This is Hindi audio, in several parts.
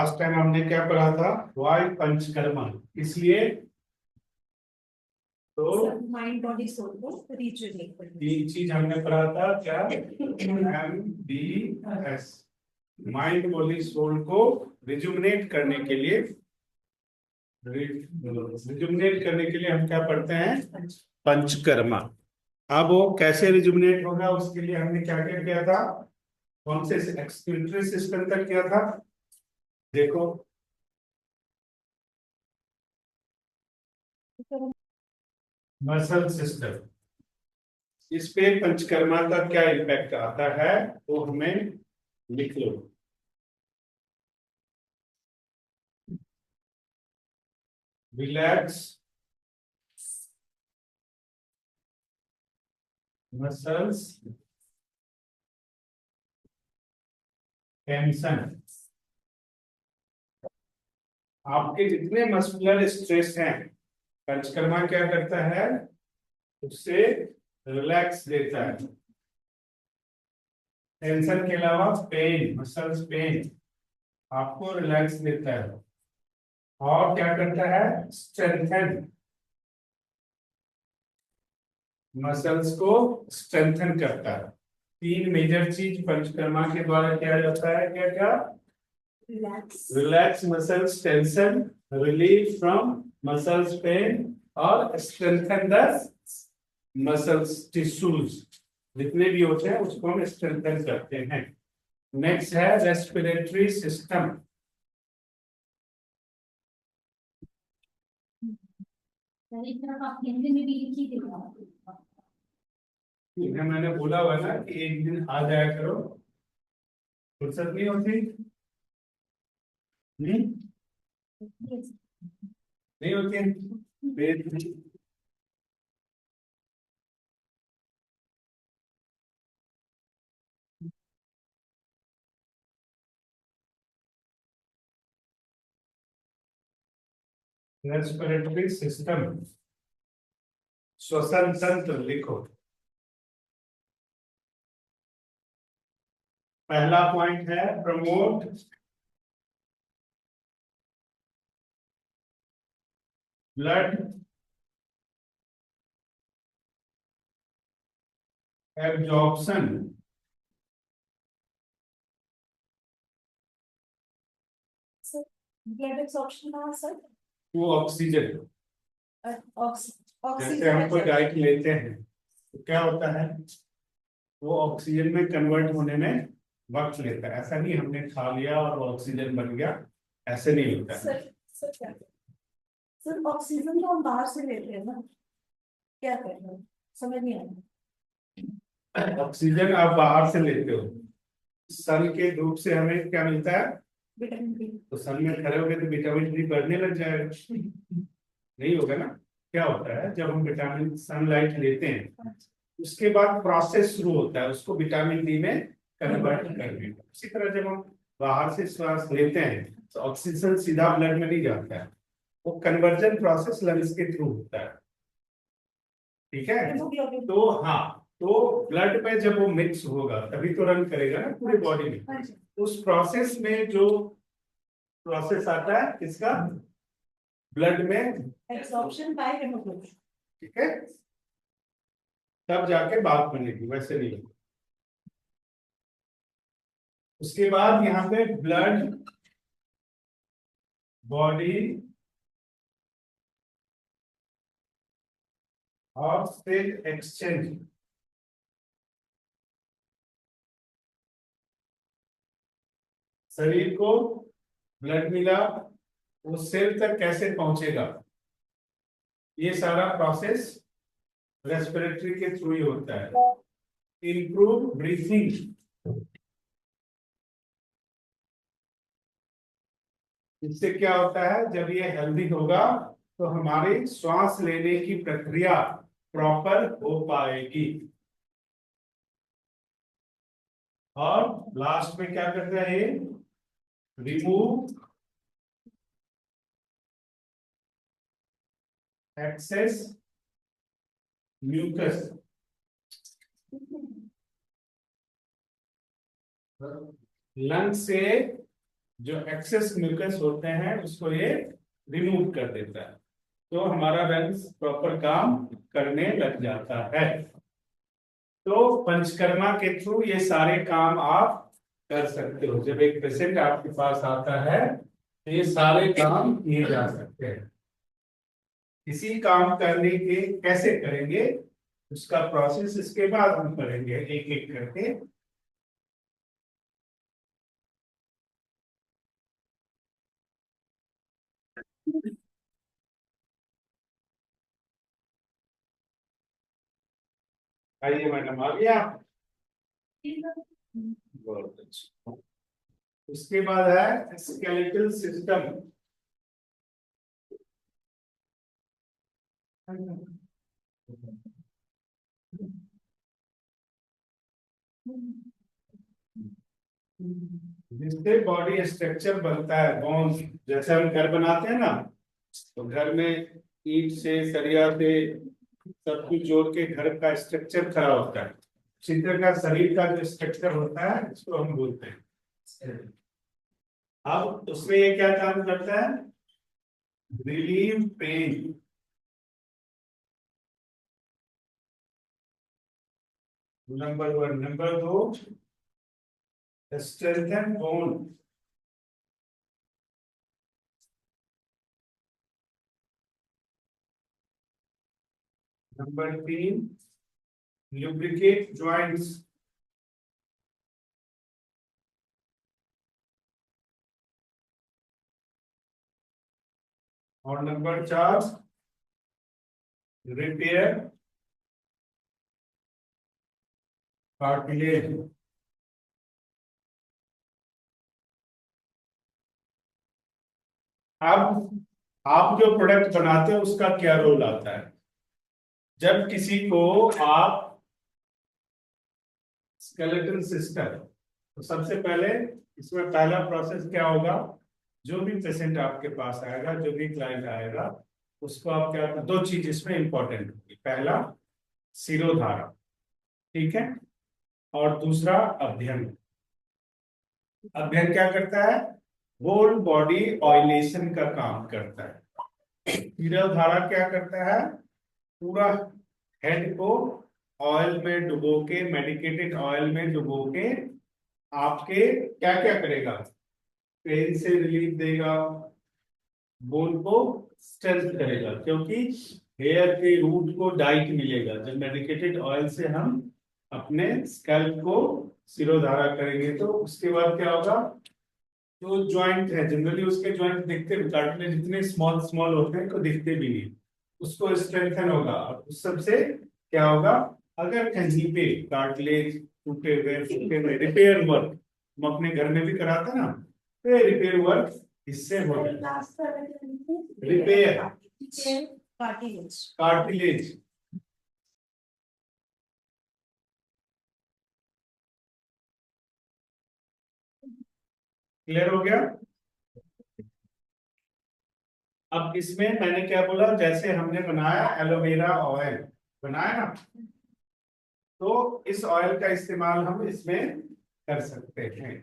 लास्ट टाइम हमने क्या पढ़ा था, वाई पंचकर्मा, इसलिए तो माइंड बॉडी सोल को रिजुवेट करना। तीन चीज हमने पढ़ा था, क्या, MBS, माइंड बॉडी सोल को रिजुवनेट करने के लिए, रिजुवनेट करने के लिए हम क्या पढ़ते हैं, पंचकर्मा। अब वो कैसे रिजुवनेट होगा, उसके लिए हमने क्या क्या किया था, कौन से एक्सक्रीटरी सिस्टम तक किया था, देखो मसल सिस्टम, इस पे पंचकर्मा का क्या इम्पैक्ट आता है वो हमें लिख लो। रिलैक्स मसल्स टेंशन, आपके जितने मस्कुलर स्ट्रेस हैं पंचकर्मा क्या करता है, उससे रिलैक्स देता है। टेंशन के अलावा पेन, मसल्स पेन आपको रिलैक्स देता है। और क्या करता है, स्ट्रेंथन, मसल्स को स्ट्रेंथन करता है। तीन मेजर चीज पंचकर्मा के द्वारा किया जाता है, क्या क्या, relax muscles tension, relief from muscles pain, और स्ट्रेंथन द मसल्स टिश्यूज, जितने भी होते हैं उसको हम स्ट्रेंथन करते हैं। नेक्स्ट है रेस्पिरेटरी सिस्टम। आप हिंदी में भी लिख ही देगा। मैंने बोला हुआ ना कि एक दिन आ जाया करो, फुर्सत नहीं होती, नहीं होती है, रेस्पिरेटरी सिस्टम, श्वसन तंत्र लिखो। पहला पॉइंट है promote blood absorption, blood absorption कहाँ सर? वो ऑक्सीजन, जैसे ऑक्सीजन हम कोई डाइट लेते हैं तो क्या होता है, वो ऑक्सीजन में कन्वर्ट होने में वक्त लेता है। ऐसा नहीं हमने खा लिया और ऑक्सीजन बन गया, ऐसे नहीं होता है। सर ऑक्सीजन तो हम बाहर से लेते हैं ना, क्या कर रहे हैं, समझ नहीं आया। ऑक्सीजन आप बाहर से लेते हो, सन के धूप से हमें क्या मिलता है, विटामिन डी। तो सन में खड़े होगे तो विटामिन डी बढ़ने लग जाएगा, नहीं होगा ना। क्या होता है, जब हम विटामिन सनलाइट लेते हैं उसके बाद प्रोसेस शुरू होता है उसको विटामिन डी में कन्वर्ट करने का। उसी तरह जब हम बाहर से श्वास लेते हैं तो ऑक्सीजन सीधा ब्लड में नहीं जाता है, वो कन्वर्जन प्रोसेस लंग्स के थ्रू होता है, ठीक है। तो हाँ, तो ब्लड में जब वो मिक्स होगा तभी तो रन करेगा ना पूरी बॉडी में। उस प्रोसेस में जो प्रोसेस आता है किसका, ब्लड में एब्जॉर्प्शन बाय हेमोग्लोबिन, ठीक है, तब जाके बात बनेगी, वैसे नहीं। उसके बाद यहाँ पे ब्लड बॉडी और सेल एक्सचेंज, शरीर को ब्लड मिला वो सेल तक कैसे पहुंचेगा, ये सारा प्रोसेस रेस्पिरेटरी के थ्रू ही होता है। इंप्रूव ब्रीथिंग, इससे क्या होता है, जब ये हेल्दी होगा तो हमारी श्वास लेने की प्रक्रिया प्रॉपर हो पाएगी। और लास्ट में क्या करता है ये, रिमूव एक्सेस म्यूकस, लंग से जो एक्सेस म्यूकस होते हैं उसको ये रिमूव कर देता है, तो हमारा रंग प्रॉपर काम करने लग जाता है। तो पंचकर्मा के थ्रू ये सारे काम आप कर सकते हो। जब एक पेशेंट आपके पास आता है तो ये सारे काम किए जा सकते हैं। इसी काम करने के कैसे करेंगे उसका प्रोसेस इसके बाद हम करेंगे एक एक करके। आइए मैडम, आ गया? बहुत अच्छा। उसके बाद है स्केलेटल सिस्टम। जिससे बॉडी स्ट्रक्चर बनता है, बोन्स। जैसे हम घर बनाते हैं ना, तो घर में ईंट से सरिया से सब कुछ जोड़ के घर का स्ट्रक्चर खड़ा होता है। इसी तरह का शरीर का जो स्ट्रक्चर होता है इसको हम बोलते हैं। अब उसमें ये क्या काम करता है? Relieve pain. Number one. Number दो, स्ट्रेंथन बोन। नंबर तीन, lubricate joints। और नंबर चार, रिपेयर कार्टिलेज। अब आप जो प्रोडक्ट बनाते हैं उसका क्या रोल आता है? जब किसी को आप स्केलेटल सिस्टम, तो सबसे पहले इसमें पहला प्रोसेस क्या होगा? जो भी पेशेंट आपके पास आएगा, जो भी क्लाइंट आएगा, उसको आप क्या, दो चीज इसमें इंपॉर्टेंट होगी। पहला सिरोधारा, ठीक है, और दूसरा अध्ययन। अध्ययन क्या करता है? होल बॉडी ऑयलेशन का काम करता है। सिरोधारा क्या करता है? पूरा हेड को ऑयल में डुबो के, मेडिकेटेड ऑयल में डुबो के आपके क्या क्या करेगा? पेन से रिलीफ देगा, बोन को स्ट्रेंथ करेगा, क्योंकि हेयर के रूट को डाइट मिलेगा। जब मेडिकेटेड ऑयल से हम अपने स्कैल्प को सिरोधारा करेंगे तो उसके बाद क्या होगा? जो ज्वाइंट है, जनरली उसके ज्वाइंट दिखते भी, कार्टिलेज जितने स्मॉल स्मॉल होते हैं तो दिखते भी नहीं, उसको स्ट्रेंथन होगा। और उस सबसे क्या होगा? अगर कहीं पे कार्टिलेज टूटे हुए, फूटे हुए, रिपेयर वर्क हम अपने घर में भी कराते हैं ना, तो रिपेयर वर्क इससे होगा। Repair cartilage. क्लियर हो गया? अब इसमें मैंने क्या बोला, जैसे हमने बनाया एलोवेरा ऑयल बनाया ना, तो इस ऑयल का इस्तेमाल हम इसमें कर सकते हैं।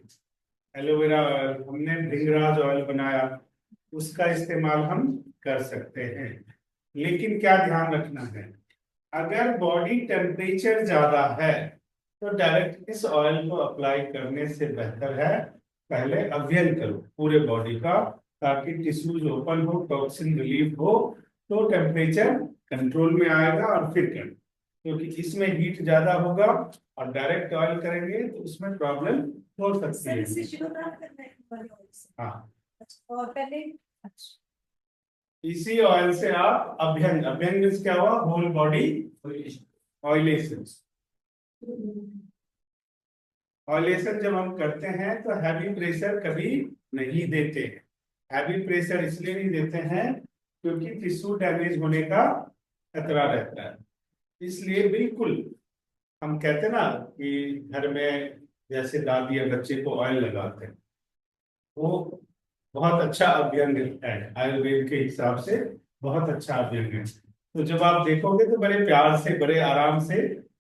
एलोवेरा ऑयल, हमने भृंगराज ऑयल बनाया, उसका इस्तेमाल हम कर सकते हैं। लेकिन क्या ध्यान रखना है, अगर बॉडी टेम्परेचर ज्यादा है तो डायरेक्ट इस ऑयल को अप्लाई करने से बेहतर है पहले अध्ययन करो पूरे बॉडी का, ताकि टिश्यूज ओपन हो, टॉक्सिन रिलीफ हो, तो टेम्परेचर कंट्रोल में आएगा और फिर करें। क्योंकि इसमें हीट ज्यादा होगा और डायरेक्ट ऑयल करेंगे तो उसमें प्रॉब्लम हो सकती है। हाँ, और पहले इसी ऑयल से आप अभ्यंग, अभ्यंग मीन्स क्या हुआ? Whole body ऑयलेशन। ऑयलेशन जब हम करते हैं तो हैवी प्रेशर कभी नहीं देते हैं। हैवी प्रेशर इसलिए नहीं देते हैं क्योंकि टिश्यू डैमेज होने का खतरा रहता है। इसलिए बिल्कुल, हम कहते हैं ना कि घर में जैसे दादी या बच्चे को ऑयल लगाते हैं, वो बहुत अच्छा अभ्यंग है, आयुर्वेद के हिसाब से बहुत अच्छा अभ्यंग है। तो जब आप देखोगे तो बड़े प्यार से, बड़े आराम से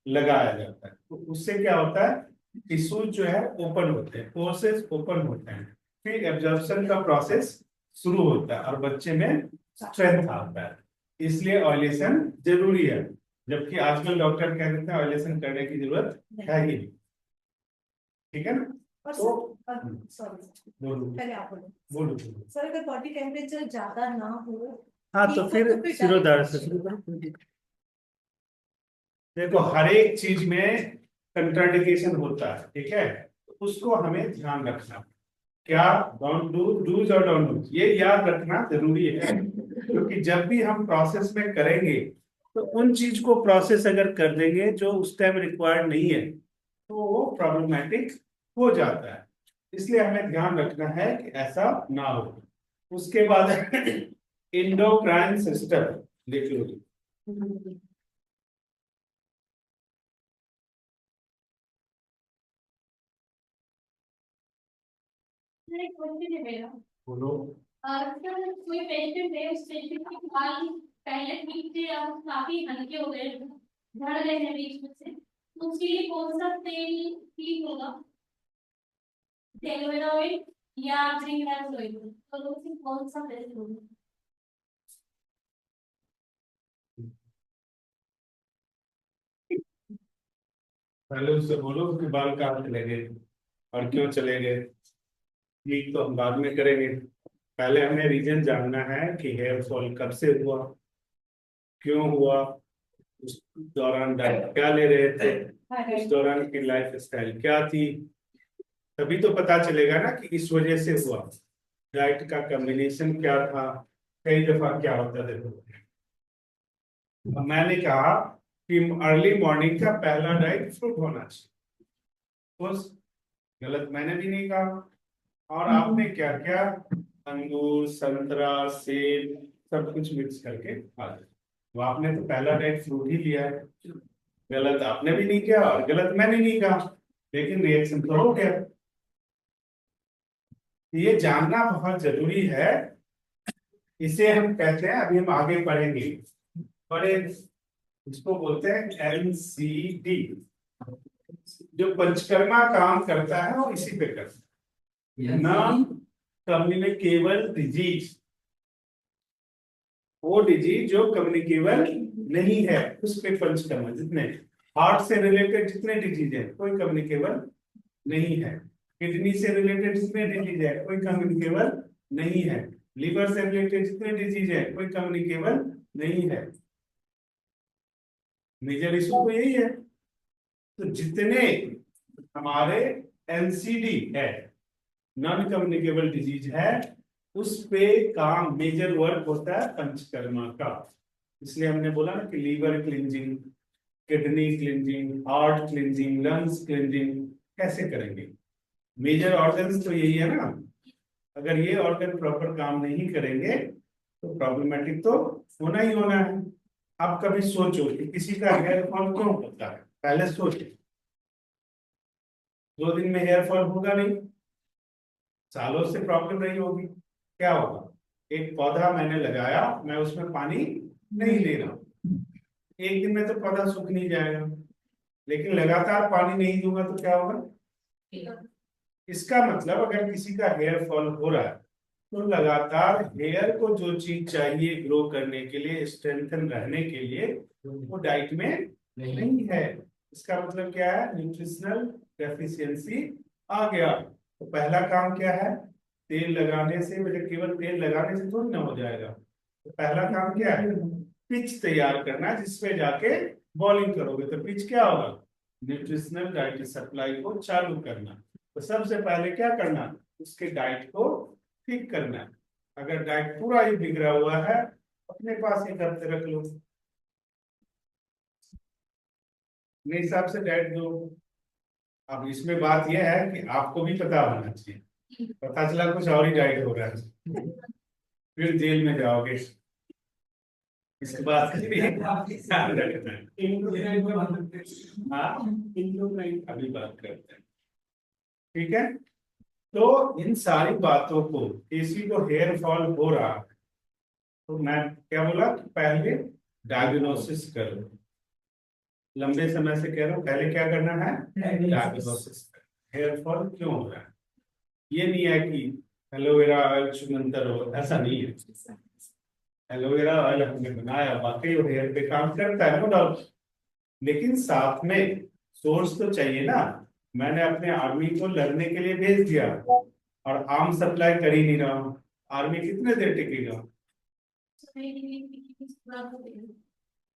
लगाया जाता है, तो उससे क्या होता है? टिश्यू जो है ओपन होते हैं, पोर्सेस ओपन होते हैं, फिर एब्जॉर्प्शन का प्रोसेस शुरू होता है और बच्चे में स्ट्रेंथ आता है, इसलिए ऑयलेशन जरूरी है। जबकि आजकल डॉक्टर कह देते हैं ऑयलेशन करने की जरूरत है ही नहीं। ठीक है ना? और तो सॉरी बोलो पहले आप बोलो। बोलो। सर अगर बॉडी टेम्परेचर ज्यादा ना हो, हाँ ठीक तो हो, फिर तो फिर सिरोधारा डायरेक्ट से शुरू करो। देखो हर एक चीज में कंट्राडिकेशन होता है, ठीक है, तो उसको हमें ध्यान रखना, क्या डोंट डू, डूज और डोंट डू, ये याद रखना जरूरी है। क्योंकि जब भी हम प्रोसेस में करेंगे तो उन चीज को प्रोसेस अगर कर देंगे जो उस टाइम रिक्वायर्ड नहीं है तो वो प्रॉब्लमेटिक हो जाता है। इसलिए हमें ध्यान रखना है कि ऐसा ना हो। उसके बाद इंडोक्राइन सिस्टम लिख लो। एक क्वेश्चन है मेरा। बोलो। सर कोई पेशेंट है, उस पेशेंट के बाल पहले ठीक थे अब काफी हल्के हो गए, झड़ गए हैं बीच में से, तो उसके लिए कौन सा तेल ठीक होगा? एलोवेरा ऑयल या ग्रीन हैंड ऑयल, तो उसमें कौन सा बेस्ट होगा? पहले उससे बोलो उसके बाल कहाँ चले गए और क्यों चले गए, ठीक तो हम बाद में करेंगे। पहले हमें रीजन जानना है कि हेयर फॉल कब से हुआ, क्यों हुआ, उस दौरान डाइट क्या ले रहे थे, उस दौरान की लाइफ स्टाइल क्या थी, तभी तो पता चलेगा ना कि इस वजह से हुआ। डाइट का कॉम्बिनेशन क्या था। कई दफा क्या होता है, देखो अब मैंने कहा कि अर्ली मॉर्निंग का पहला डाइट फ्रूट होना चाहिए, उस गलत मैंने भी नहीं कहा। और आपने क्या क्या, अंगूर संतरा सेब सब कुछ मिक्स करके खा लिया, तो आपने तो पहला डाइट फ्रूट ही लिया है। गलत आपने भी नहीं किया और गलत मैंने नहीं कहा, लेकिन रिएक्शन तो हो गया। ये जानना बहुत जरूरी है, इसे हम कहते हैं, अभी हम आगे पढ़ेंगे, बड़े इसको बोलते हैं एनसीडी। जो पंचकर्मा काम करता है वो इसी पे करता है, नॉन कम्युनिकेबल डिजीज, वो डिजीज जो कम्युनिकेबल नहीं है उस पे पंचकर्मा। जितने हार्ट से रिलेटेड जितने डिजीज है कोई कम्युनिकेबल नहीं है, किडनी से रिलेटेड जितने डिजीज है कोई कम्युनिकेबल नहीं है, लिवर से रिलेटेड जितने डिजीज है कोई कम्युनिकेबल नहीं है। मेजर इशू तो यही है। तो जितने हमारे एनसीडी है, नॉन कम्युनिकेबल डिजीज है, उस पे काम मेजर वर्क होता है पंचकर्मा का। इसलिए हमने बोला ना कि liver cleansing, kidney cleansing, heart cleansing, lungs cleansing कैसे करेंगे। मेजर ऑर्गन तो यही है ना, अगर ये ऑर्गन प्रॉपर काम नहीं करेंगे तो प्रॉब्लमेटिक तो होना ही होना है। आप कभी सोचो कि किसी का हेयर फॉल क्यों होता है, पहले सोचो। 2 दिन में हेयर फॉल होगा नहीं, सालों से प्रॉब्लम नहीं होगी। क्या होगा, एक पौधा मैंने लगाया, मैं उसमें पानी नहीं दे रहा हूं, एक दिन में तो पौधा सूख नहीं जाएगा, लेकिन लगातार पानी नहीं दूंगा तो क्या होगा। इसका मतलब अगर किसी का हेयर फॉल हो रहा है तो लगातार हेयर को जो चीज चाहिए ग्रो करने के लिए, स्ट्रेंथन रहने के लिए, वो डाइट में नहीं है। इसका मतलब क्या है, न्यूट्रिशनल डेफिशिएंसी आ गया। तो पहला काम क्या है, तेल लगाने से, मतलब केवल तेल लगाने से थोड़ी ना हो जाएगा। तो पहला काम क्या है, पिच तैयार करना, जिसपे जाके बॉलिंग करोगे तो पिच क्या होगा, न्यूट्रिशनल डाइट सप्लाई को चालू करना। तो सबसे पहले क्या करना, उसके डाइट को ठीक करना है। अगर डाइट पूरा ही बिगड़ा हुआ है अपने पास ही करते रख लो, अपने हिसाब से डाइट दो। अब इसमें बात यह है कि आपको भी पता होना चाहिए, पता चला कुछ और ही डाइट हो रहा है फिर जेल में जाओगे। इसके बाद ध्यान रखना है। हाँ अभी बात करते हैं, ठीक है। तो इन सारी बातों को, किसी को हेयर फॉल हो रहा है तो मैं क्या बोला कि पहले डायग्नोसिस करो। लंबे समय से कह रहा हूं, पहले क्या करना है, डायग्नोसिस। हेयर फॉल क्यों हो रहा है, ये नहीं है कि एलोवेरा ऑयल चुमंतर हो, ऐसा नहीं है। एलोवेरा ऑयल हमने बनाया, वाकई वो हेयर पे काम करता है, नो डाउट, लेकिन साथ में सोर्स तो चाहिए ना। मैंने अपने आर्मी को लड़ने के लिए भेज दिया और आर्म सप्लाई कर ही नहीं रहा हूँ, आर्मी कितने देर टिकेगा?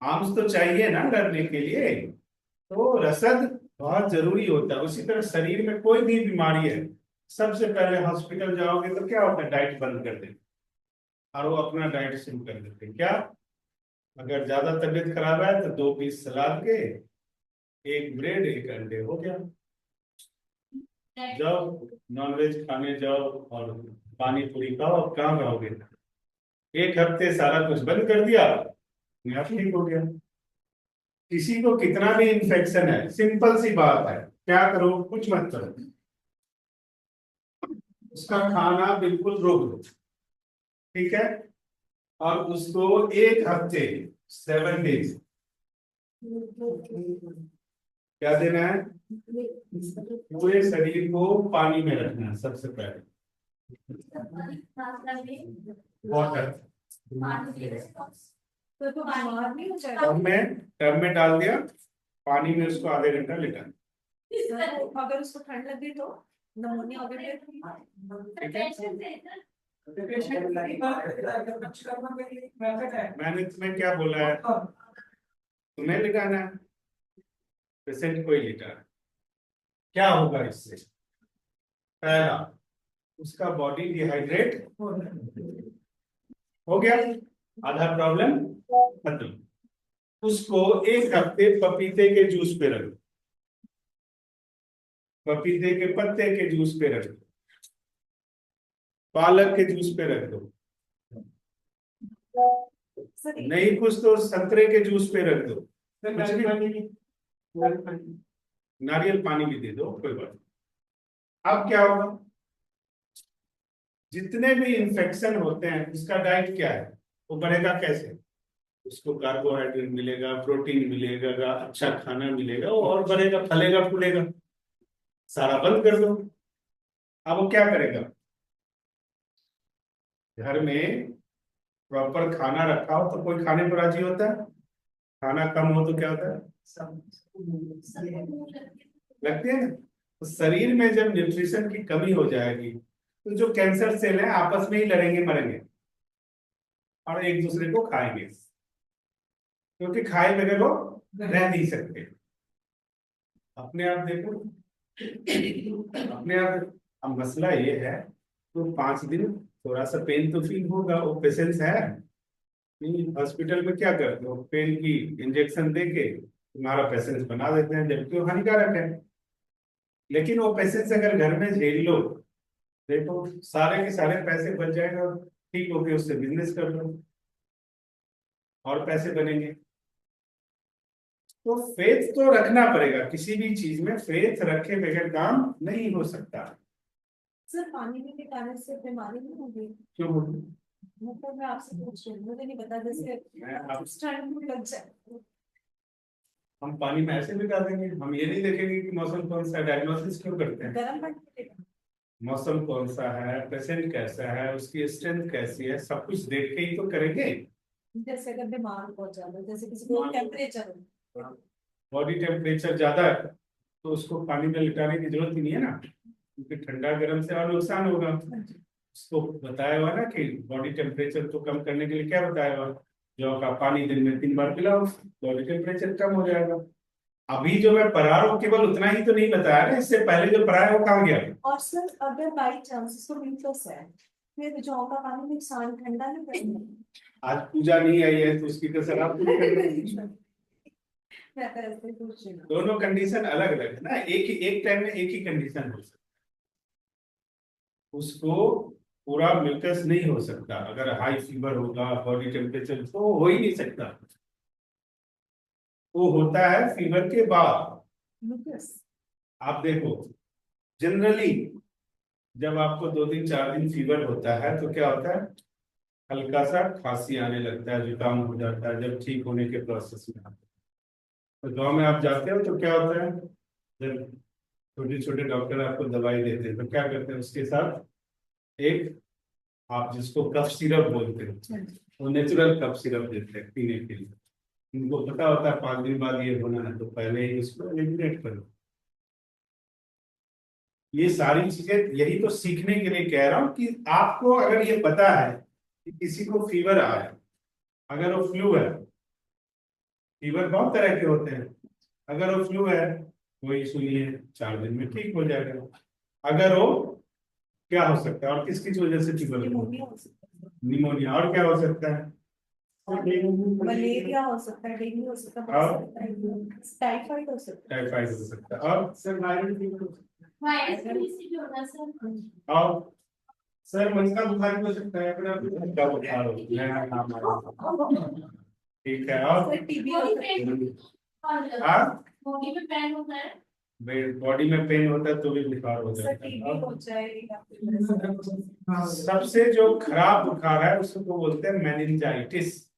आर्म्स तो चाहिए ना लड़ने के लिए, तो रसद बहुत जरूरी होता है। उसी तरह शरीर में कोई भी बीमारी है, सबसे पहले हॉस्पिटल जाओगे तो क्या होता है, डाइट बंद कर देते और वो अपना डाइट शुरू कर देते क्या। अगर ज्यादा तबीयत खराब है तो 2 पीस सलाद के, एक ब्रेड, एक अंडे, हो गया। जाओ नॉनवेज खाने जाओ और पानी पूरी खाओ, अब कहाँ रहोगे? एक हफ्ते सारा कुछ बंद कर दिया, आप ठीक हो गया। किसी को कितना भी इन्फेक्शन है, सिंपल सी बात है, क्या करो, कुछ मत करो, उसका खाना बिल्कुल रोक दो, ठीक है? और उसको एक हफ्ते, 7 डेज क्या देना है, पूरे शरीर को पानी में रखना है सबसे पहले, वाटर। टब में डाल दिया, पानी में उसको आधे घंटा लेटा। अगर उसको ठंड लग गई तो नमोनिया हो गया, मैंने तुम्हें क्या बोला है, तुम्हें लिटाना है, पेशेंट को ही लिटाना है। क्या होगा इससे? पहला, उसका बॉडी डिहाइड्रेट हो गया, आधा प्रॉब्लम खत्म। उसको एक हफ्ते पपीते के जूस पे रख दो, पपीते के पत्ते के जूस पे रख दो, पालक के जूस पे रख दो, नहीं कुछ तो संतरे के जूस पे रख दो, कुछ भी, नारियल पानी भी दे दो, कोई बात नहीं। अब क्या होगा, जितने भी इंफेक्शन होते हैं उसका डाइट क्या है, वो बढ़ेगा कैसे? उसको कार्बोहाइड्रेट मिलेगा, प्रोटीन मिलेगा, अच्छा खाना मिलेगा, वो और बढ़ेगा, फलेगा फूलेगा। सारा बंद कर दो, अब वो क्या करेगा? घर में प्रॉपर खाना रखा हो तो कोई खाने को राजी होता है, खाना कम हो तो क्या होता है, लगती है ना। तो शरीर में जब न्यूट्रिशन की कमी हो जाएगी तो जो कैंसर सेल है आपस में ही लड़ेंगे मरेंगे और एक दूसरे को खाएंगे, क्योंकि खाए बगैर वो रह नहीं सकते। अपने आप देखो, अपने आप। अब मसला ये है, तो 5 दिन थोड़ा सा पेन तो फील होगा, वो पेशेंस है नहीं। हॉस्पिटल में क्या करते हो, पेन की इंजेक्शन देके तुम्हारा पेशेंस बना देते हैं, जबकि वो हानिकारक है। लेकिन वो पेशेंस अगर घर में झेल लो, देखो सारे के सारे पैसे बच जाएंगे और ठीक होके उससे बिजनेस कर लो और पैसे बनेंगे। तो फेथ तो रखना पड़ेगा, किसी भी चीज में फेथ रखे बगैर काम नहीं हो सकता। सर पानी में कीटाणु से बीमारी नहीं होगी? क्यों होगी? मतलब मैं आपसे पूछ रही हूँ, मुझे नहीं पता, जैसे ठंड में लग जाए। हम पानी में ऐसे भी डाल देंगे, हम ये नहीं देखेंगे कि मौसम कौन सा है, डायग्नोसिस क्यों करते हैं? गर्म पानी में मौसम कौन सा है, पेशेंट कैसा है, उसकी स्ट्रेंथ कैसी है, सब कुछ देख के ही तो करेंगे। जैसे अगर बीमार हो जाए, जैसे किसी को टेम्परेचर हो, बॉडी टेम्परेचर ज्यादा है तो उसको पानी में लिटाने की जरूरत ही नहीं है ना, क्योंकि ठंडा गर्म से और नुकसान होगा। उसको बताया हुआ ना कि बॉडी टेम्परेचर को कम करने के लिए क्या बताया हुआ, जो का पानी दिन में 3 बार पिलाओ, बॉडी टेम्परेचर कम हो जाएगा। अभी जो मैं पढ़ा रहा हूँ केवल उतना ही तो नहीं बताया ना, इससे पहले जो पढ़ाया वो कहाँ गया? और सर अगर बाई चांस उसको वीकनेस है, फिर जौ का पानी नुकसान ठंडा नहीं करेगा? आज पूजा नहीं आई है तो उसकी तो शराब पूरी कर रही है। मैं तो ऐसे ही पूछ रही हूँ। दोनों कंडीशन अलग अलग है ना, एक टाइम में एक ही कंडीशन हो सकता, उसको पूरा म्यूकस नहीं हो सकता। अगर हाई फीवर होगा, बॉडी टेम्परेचर, तो हो ही नहीं सकता। वो होता है फीवर के बाद। Mucus। आप देखो, जनरली जब आपको 2 दिन 4 दिन फीवर होता है तो क्या होता है, हल्का सा खांसी आने लगता है, जुकाम हो जाता है, जब ठीक होने के प्रोसेस में आता है। तो गाँव में आप जाते हो तो क्या होता है, जब छोटे छोटे डॉक्टर आपको दवाई देते हैं तो क्या करते हैं, उसके साथ एक आप जिसको कफ सिरप बोलते हैं, वो नेचुरल कफ सिरप देते हैं पीने के लिए। उनको पता होता है 5 दिन बाद ये होना है, तो पहले ही उसको एलिमिनेट करो। ये सारी चीजें यही तो सीखने के लिए कह रहा हूं कि आपको अगर ये पता है कि किसी को फीवर आया, अगर वो फ्लू है, फीवर बहुत तरह के होते हैं, अगर वो फ्लू है वही सुनिए 4 दिन में ठीक हो जाएगा। अगर वो क्या हो सकता है और किस किस वजह से फीवर, निमोनिया हो सकता है, निमोनिया, और क्या हो सकता है, मलेरिया हो सकता है, डेंगू हो सकता है, और टाइफाइड हो सकता है। टाइफाइड हो सकता है, और सर वायरल फीवर हो सकता वायरस की वजह से भी होता है सर। है, और सर मनका बुखार भी हो सकता है, अगर आप मनका बुखार हो नया नाम आया, ठीक है, और सर टीबी हो सकता है। हाँ बॉडी में पेन होता है। बॉडी में पेन होता है तो भी बुखार हो सर जाता टीबी है। हो जाएगा। सबसे जो खराब बुखार है उसको बोलते हैं मेनिंजाइटिस,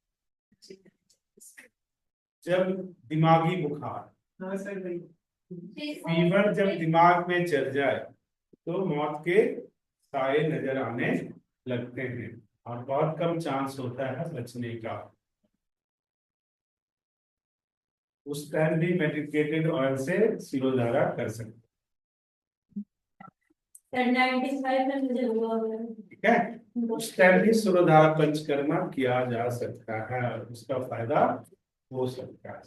जब दिमागी बुखार, फीवर जब दिमाग में चढ़ जाए तो मौत के साए नजर आने लगते हैं और बहुत कम चांस होता है बचने का। उस टाइम भी मेडिकेटेड ऑयल से सिरोधारा कर सकते सर 95 में मुझे हुआ है। हैं, ठीक है। उस टाइम भी सिरोधारा पंचकर्मा किया जा सकता है, उसका फायदा हो सकता है,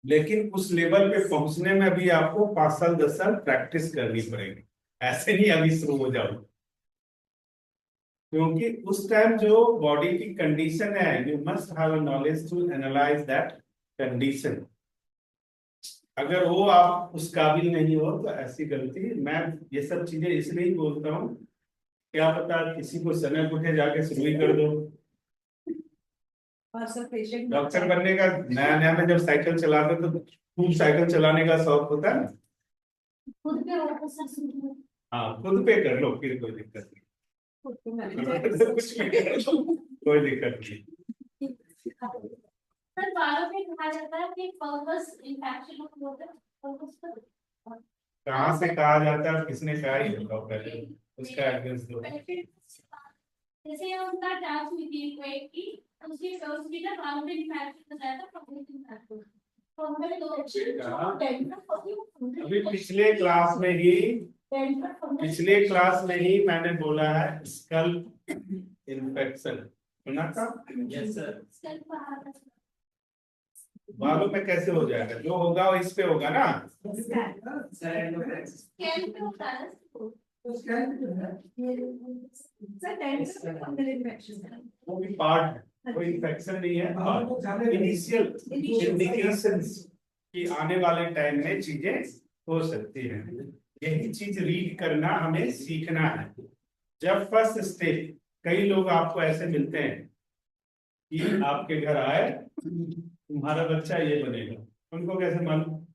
लेकिन उस लेवल पे पहुंचने में भी आपको 5 साल 10 साल प्रैक्टिस करनी पड़ेगी, ऐसे नहीं अभी शुरू हो जाओ। क्योंकि उस टाइम जो बॉडी की कंडीशन है, you must have knowledge to analyse that condition. अगर वो आप उस काबिल नहीं हो तो ऐसी गलती, मैं ये सब चीजें इसलिए ही बोलता हूँ, क्या पता किसी को सनक उठे जाके शुरू ही कर दो। और सर पेशेंट डॉक्टर बनने का नया नया में जब साइकिल चलाते तो खूब साइकिल चलाने का शौक होता है ना, खुद पे होता है सर। हाँ खुद पे कर लो फिर कोई दिक्कत नहीं, कुछ भी कर लो कोई दिक्कत नहीं। सर बालों पे कहा जाता है कि फंगस इन्फेक्शन होता है, फंगस पर कहाँ से कहा जाता है, किसने कहा, ही बताओ पहले, उसका एड्रेस दो। जैसे उनका जांच हुई थी वेट की, उसकी ना बालों में इन्फेक्शन बताया था, फंगस इन्फेक्शन। तो हमने अभी पिछले क्लास में ही मैंने बोला है स्कल इन्फेक्शन, सुना था? Yes sir. बालों में कैसे हो जाएगा, जो होगा वो इस पे होगा ना। वो भी पार्ट है, कोई इन्फेक्शन नहीं है, और इनिशियल इंडिकेशंस कि आने वाले टाइम में चीजें हो सकती हैं। यही चीज रीड करना हमें सीखना है। जब फर्स्ट स्टेप, कई लोग आपको ऐसे मिलते हैं कि आपके घर आए, तुम्हारा बच्चा ये बनेगा, उनको कैसे मालूम,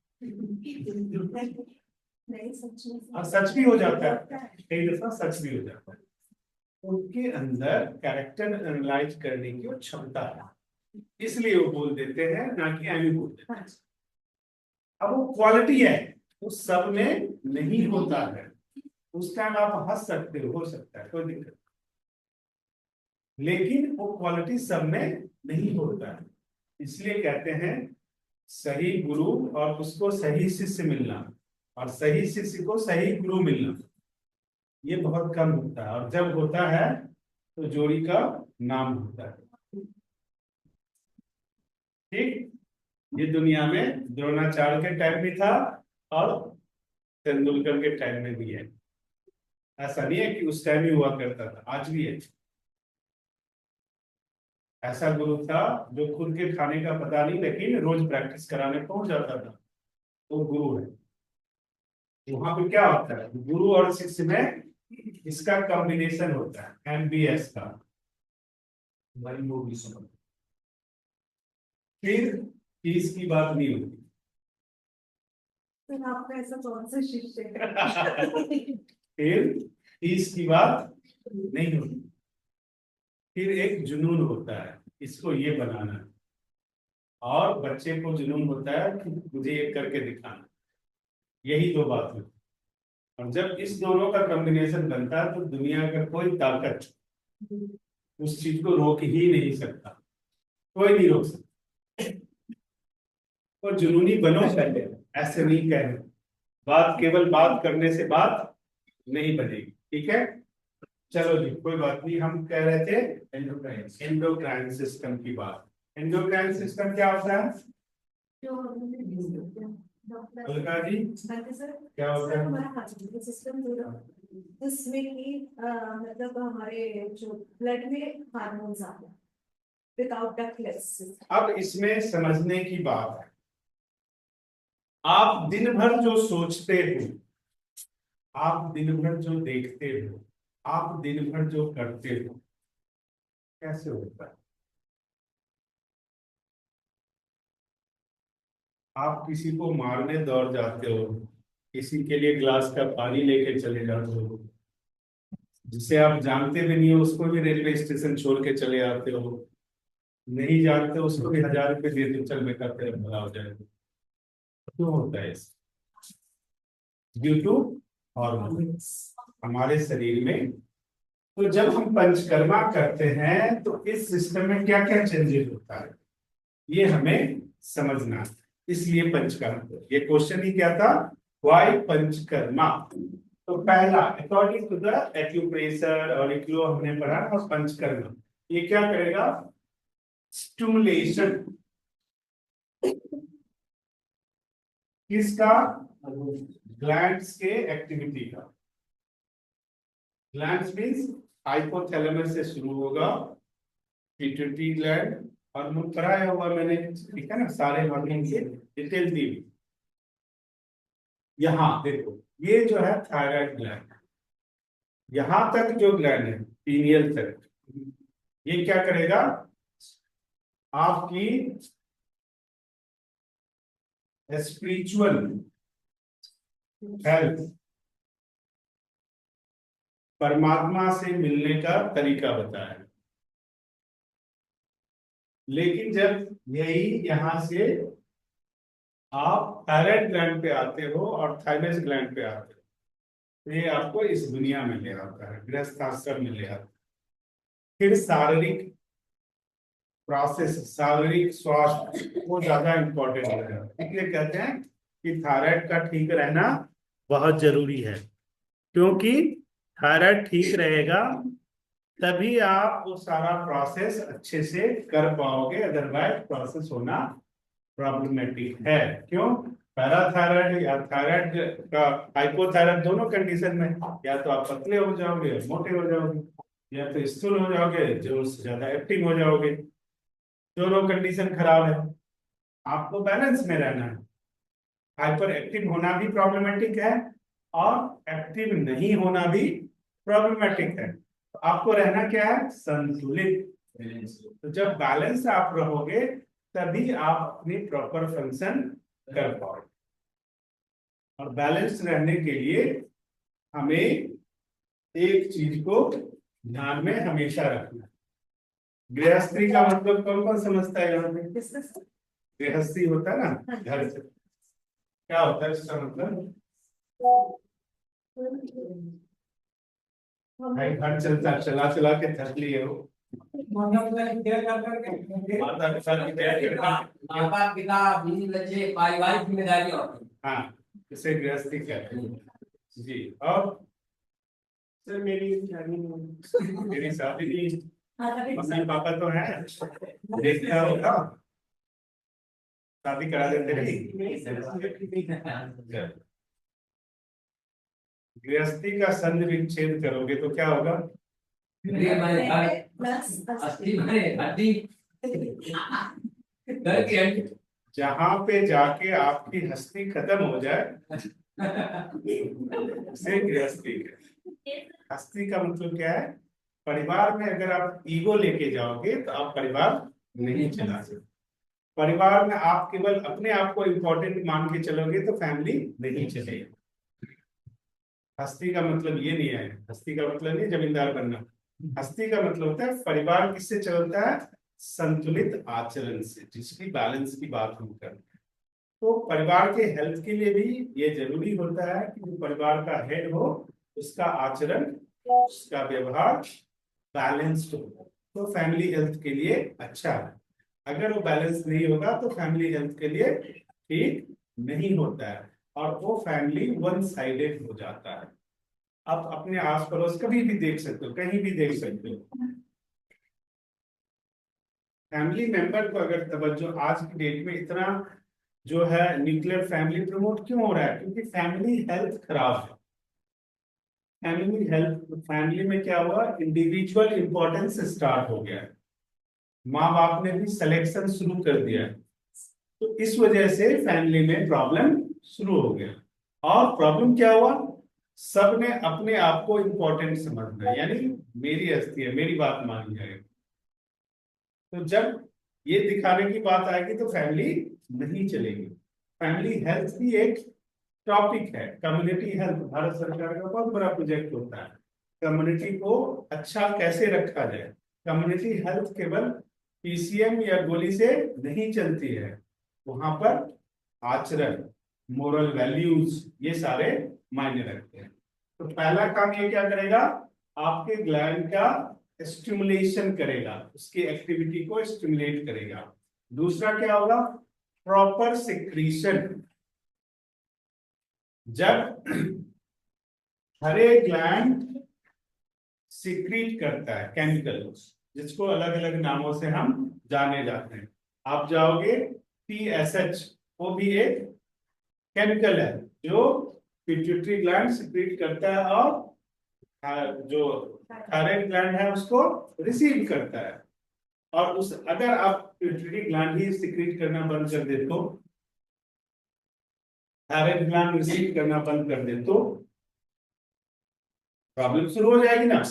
और सच भी हो जाता है, कई दफा सच भी हो जाता है। उनके अंदर कैरेक्टर एनालाइज करने की वो क्षमता है, इसलिए वो बोल देते हैं, ना कि एमी बोल देते हैं। अब वो क्वालिटी है, वो सब में नहीं होता है। उस टाइम आप हंस सकते हो सकता है, कोई दिक्कत नहीं, लेकिन वो क्वालिटी सब में नहीं होता है। इसलिए कहते हैं सही गुरु और उसको सही शिष्य मिलना, और सही शिष्य को सही गुरु मिलना, ये बहुत कम होता है, और जब होता है तो जोड़ी का नाम होता है। ठीक, ये दुनिया में द्रोणाचार्य के टाइम भी था और तेंदुलकर के टाइम में भी है। ऐसा नहीं है कि उस टाइम ही हुआ करता था, आज भी है। ऐसा गुरु था जो खुद के खाने का पता नहीं, लेकिन रोज प्रैक्टिस कराने पहुंच जाता था, वो गुरु है। वहां पे क्या होता है, गुरु और शिष्य में इसका कॉम्बिनेशन होता है, MBS का। फिर फीस की बात नहीं होती। आपका ऐसा कौन सा शिष्य है? फिर फीस की बात नहीं होती। फिर एक जुनून होता है, इसको ये बनाना है, और बच्चे को जुनून होता है कि मुझे ये करके दिखाना। यही दो बात होती है। और जब इस दोनों का कॉम्बिनेशन बनता है तो दुनिया का कोई ताकत उस चीज को रोक ही नहीं सकता, कोई नहीं रोक सकता। और जुनूनी बनो पहले, ऐसे नहीं कह रहे, बात केवल बात करने से बात नहीं बनेगी, ठीक है। चलो जी, कोई बात नहीं, हम कह रहे थे एंडोक्राइन सिस्टम की बात। एंडोक्राइन सिस्टम क्या होता है अलका जी, क्या होता है? हमारा सिस्टम जिसमें कि मतलब हमारे जो ब्लड में हार्मोन्स आते हैं विदाउट द। अब इसमें समझने की बात है, आप दिन भर जो सोचते हो, आप दिन भर जो देखते हो, आप दिन भर जो करते हो, कैसे होता है? आप किसी को मारने दौड़ जाते हो, किसी के लिए ग्लास का पानी लेके चले जाते हो, जिसे आप जानते भी नहीं हो उसको भी रेलवे स्टेशन छोड़ के चले आते हो, नहीं जानते उसको भी 1000 रुपए दे दो, चल बेटा तेरा भला हो जाएगा। क्यों होता है? ड्यू टू हॉर्मोन्स हमारे शरीर में। तो जब हम पंचकर्मा करते हैं तो इस सिस्टम में क्या क्या चेंजेस होता है ये हमें समझना है, इसलिए पंचकर्मा। ये क्वेश्चन ही क्या था, व्हाई पंचकर्मा। तो पहला, अकॉर्डिंग टू द एक्यूप्रेशर और इक्लो हमने पढ़ा, और पंचकर्मा ये क्या करेगा, स्टिमुलेशन किसका, ग्लैंड्स के एक्टिविटी का। ग्लैंड्स मींस हाइपोथैलेमस से शुरू होगा, पिट्यूटरी ग्लैंड, हार्मोन कराया हुआ मैंने, ठीक है ना, सारे हार्मोन की डिटेल दी हुई। यहाँ देखो, ये जो है थायराइड ग्लैंड, यहां तक जो ग्लैंड है पीनियल तक, ये क्या करेगा, आपकी स्पिरिचुअल हेल्थ, परमात्मा से मिलने का तरीका बताया। लेकिन जब यही यहां से आप थायराइड ग्लैंड पे आते हो और थाइमस ग्लैंड पे आते हो, तो ये आपको इस दुनिया में ले आता है, गृहस्थ आश्रम में ले आता है। फिर शारीरिक प्रोसेस, शारीरिक स्वास्थ्य वो ज्यादा इंपॉर्टेंट हो जाता है, इसलिए कहते हैं कि थायराइड का ठीक रहना बहुत जरूरी है, क्योंकि थायराइड ठीक रहेगा तभी आप वो सारा प्रोसेस अच्छे से कर पाओगे, अदरवाइज प्रोसेस होना प्रॉब्लमेटिक है। क्यों, पैराथायराइड या थायराइड का हाइपोथायराइड दोनों कंडीशन में या तो आप पतले हो जाओगे, मोटे हो जाओगे, या तो स्थूल हो जाओगे, जो ज्यादा एक्टिव हो जाओगे। दोनों कंडीशन खराब है, आपको बैलेंस में रहना है। हाइपर एक्टिव होना भी प्रॉब्लमेटिक है और एक्टिव नहीं होना भी प्रॉब्लमेटिक है। तो आपको रहना क्या है, संतुलित। तो जब बैलेंस आप रहोगे तभी आप अपनी प्रॉपर फंक्शन कर पाओगे। और बैलेंस रहने के लिए हमें एक चीज को ध्यान में हमेशा रखना है। गृहस्थी का मतलब कौन कौन समझता है यहाँ पे? गृहस्थी होता है ना घर से, क्या होता है इसका मतलब? भाई घर चलता चला चला के थक लिए हो, माता पिता की पारिवारिक जिम्मेदारी होती है, हाँ, इसे गृहस्थी कहते हैं जी। और सर मेरी शादी नहीं, मम्मी पापा तो है, देखता होगा, शादी करा देते नहीं। गृहस्थी का संधि विच्छेद करोगे तो क्या होगा? जहां पे जाके आपकी हस्ती खत्म हो जाए उसे गृहस्थी है। हस्ती का मतलब क्या है? परिवार में अगर आप ईगो लेके जाओगे तो आप परिवार नहीं चला सकते। परिवार में आप केवल अपने आप को इम्पोर्टेंट मान के चलोगे तो फैमिली नहीं चलेगी। हस्ती का मतलब ये नहीं है, हस्ती का मतलब नहीं जमींदार बनना। हस्ती का मतलब होता है परिवार किससे चलता है? संतुलित आचरण से, जिसकी बैलेंस की बात हम करते हैं। तो परिवार के हेल्थ के लिए भी ये जरूरी होता है कि जो परिवार का हेड हो उसका आचरण, उसका व्यवहार बैलेंस्ड हो, तो फैमिली हेल्थ के लिए अच्छा है। अगर वो बैलेंस नहीं होगा तो फैमिली हेल्थ के लिए ठीक नहीं होता है और वो फैमिली वन साइडेड हो जाता है। आप अपने आस पड़ोस कभी भी देख सकते हो, कहीं भी देख सकते हो, फैमिली मेंबर को अगर तवज्जो आज की डेट में इतना जो है न्यूक्लियर फैमिली प्रमोट क्यों हो रहा है, क्योंकि फैमिली हेल्थ खराब है। फैमिली हेल्थ, फैमिली में क्या हुआ, इंडिविजुअल इंपॉर्टेंस स्टार्ट हो गया है, माँ बाप ने भी सिलेक्शन शुरू कर दिया है, तो इस वजह से फैमिली में प्रॉब्लम शुरू हो गया। और प्रॉब्लम क्या हुआ, सबने अपने आप को इंपॉर्टेंट समझना है, यानी मेरी हस्ती है, मेरी बात मानी जाएगी। तो जब ये दिखाने की बात आएगी तो फैमिली नहीं चलेगी। फैमिली हेल्थ भी एक टॉपिक है। कम्युनिटी हेल्थ भारत सरकार का बहुत बड़ा प्रोजेक्ट होता है, कम्युनिटी को अच्छा कैसे रखा जाए। कम्युनिटी हेल्थ केवल पीसीएम या गोली से नहीं चलती है, वहां पर आचरण, मोरल वैल्यूज, ये सारे मायने रखते हैं। तो पहला काम ये क्या करेगा, आपके ग्लैंड का स्टिमुलेशन करेगा, उसकी एक्टिविटी को स्टिमुलेट करेगा। दूसरा क्या होगा, प्रॉपर सिक्रीशन। जब हर एक ग्लैंड सिक्रीट करता है केमिकल, जिसको अलग अलग नामों से हम जाने जाते हैं, आप जाओगे TSH, वो भी एक केमिकल है जो पिट्यूटरी ग्लैंड सिक्रीट करता है और जो थायराइड ग्लैंड है उसको रिसीव करता है। और उस अगर आप पिट्यूटरी ग्लैंड ही सिक्रीट करना बंद कर दे तो, थायराइड ग्लैंड रिसीव करना बंद कर दे तो प्रॉब्लम शुरू हो जाएगी ना,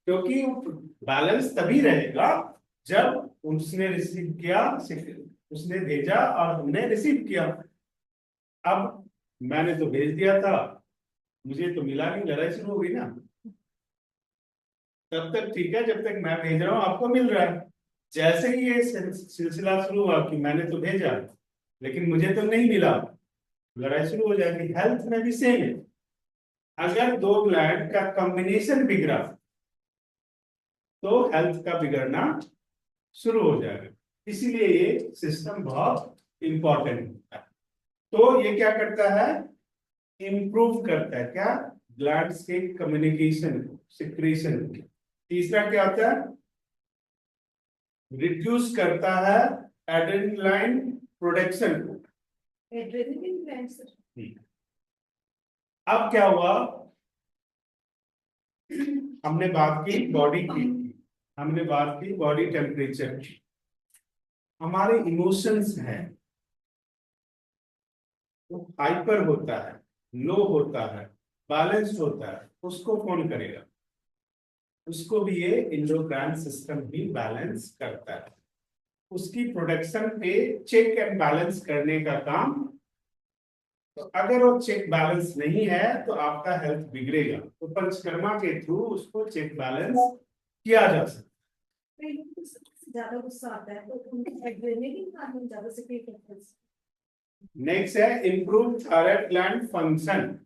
क्योंकि बैलेंस तभी रहेगा जब उसने रिसीव किया, उसने भेजा और हमने रिसीव किया। अब मैंने तो भेज दिया था, मुझे तो मिला नहीं, लड़ाई शुरू हो गई ना। तब तक ठीक है जब तक मैं भेज रहा हूं आपको मिल रहा है। जैसे ही ये सिलसिला शुरू हुआ कि मैंने तो भेजा लेकिन मुझे तो नहीं मिला, लड़ाई शुरू हो जाएगी। हेल्थ में भी सेम है, अगर दो ग्लैंड का कॉम्बिनेशन बिगड़ा तो हेल्थ का बिगड़ना शुरू हो जाएगा। इसीलिए ये सिस्टम बहुत इंपॉर्टेंट होता है। तो ये क्या करता है, इंप्रूव करता है क्या, ग्लैंड्स के कम्युनिकेशन को, सिक्रीशन को। तीसरा क्या होता है, रिड्यूस करता है एड्रेनलाइन प्रोडक्शन को। Adrenaline gland sir. अब क्या हुआ, हमने बात की बॉडी की, हमने बात की बॉडी टेम्परेचर की। हमारे इमोशंस हैं, वो हाइपर होता है, लो होता है, बैलेंस्ड होता है, उसको कौन करेगा, उसको भी ये इंडोक्राइन सिस्टम भी बैलेंस करता है। उसकी प्रोडक्शन पे चेक एंड बैलेंस करने का काम। तो अगर वो चेक बैलेंस नहीं है तो आपका हेल्थ बिगड़ेगा। तो पंचकर्मा के थ्रू उसको चेक बैलेंस किया जा सकता है। ज्यादा गुस्सा आता है तो उनके एड्रेनलिन हार्मोन ज्यादा सिक्रीट करते हैं। नेक्स्ट है improve thyroid gland function.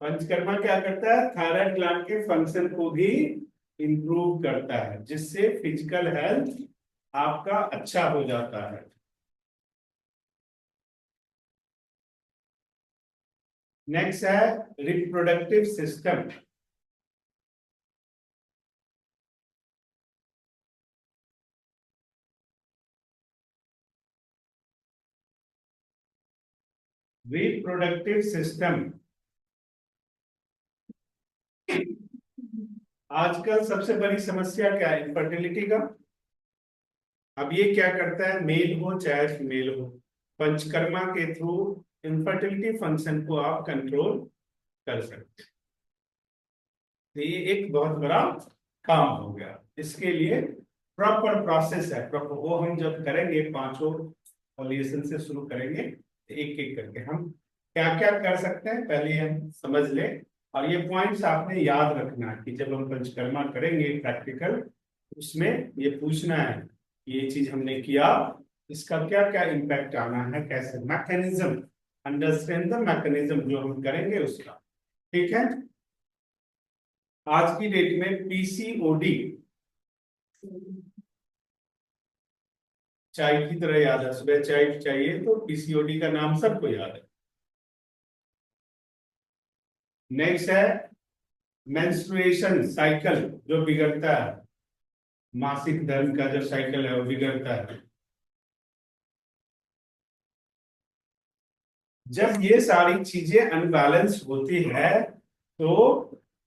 Panchakarma क्या करता है, थायराइड ग्लैंड के फंक्शन को भी इंप्रूव करता है, जिससे फिजिकल हेल्थ आपका अच्छा हो जाता है। नेक्स्ट है रिप्रोडक्टिव सिस्टम। रिप्रोडक्टिव सिस्टम आजकल सबसे बड़ी समस्या क्या है, इनफर्टिलिटी का। अब ये क्या करता है, मेल हो चाहे फीमेल हो, पंचकर्मा के थ्रू इनफर्टिलिटी फंक्शन को आप कंट्रोल कर सकते हैं। तो ये एक बहुत बड़ा काम हो गया। इसके लिए प्रॉपर प्रोसेस है, प्रॉपर वो हम जब करेंगे, पांचों वॉल्यूशन से शुरू करेंगे, एक एक करके हम क्या क्या कर सकते हैं पहले हम समझ लें। और ये पॉइंट्स आपने याद रखना है कि जब हम पंचकर्मा करेंगे प्रैक्टिकल, उसमें ये पूछना है ये चीज हमने किया इसका क्या क्या इम्पैक्ट आना है, कैसे मैकेनिज्म, अंडरस्टैंड द मैकेनिज्म जो हम करेंगे उसका। ठीक है, आज की डेट में पीसीओडी चाय की तरह याद है, सुबह चाय चाहिए तो पीसीओडी का नाम सबको याद है। नेक्स्ट है मेंस्ट्रुएशन साइकिल जो बिगड़ता है, मासिक धर्म का जो साइकिल है वो बिगड़ता है। जब ये सारी चीजें अनबैलेंस होती है तो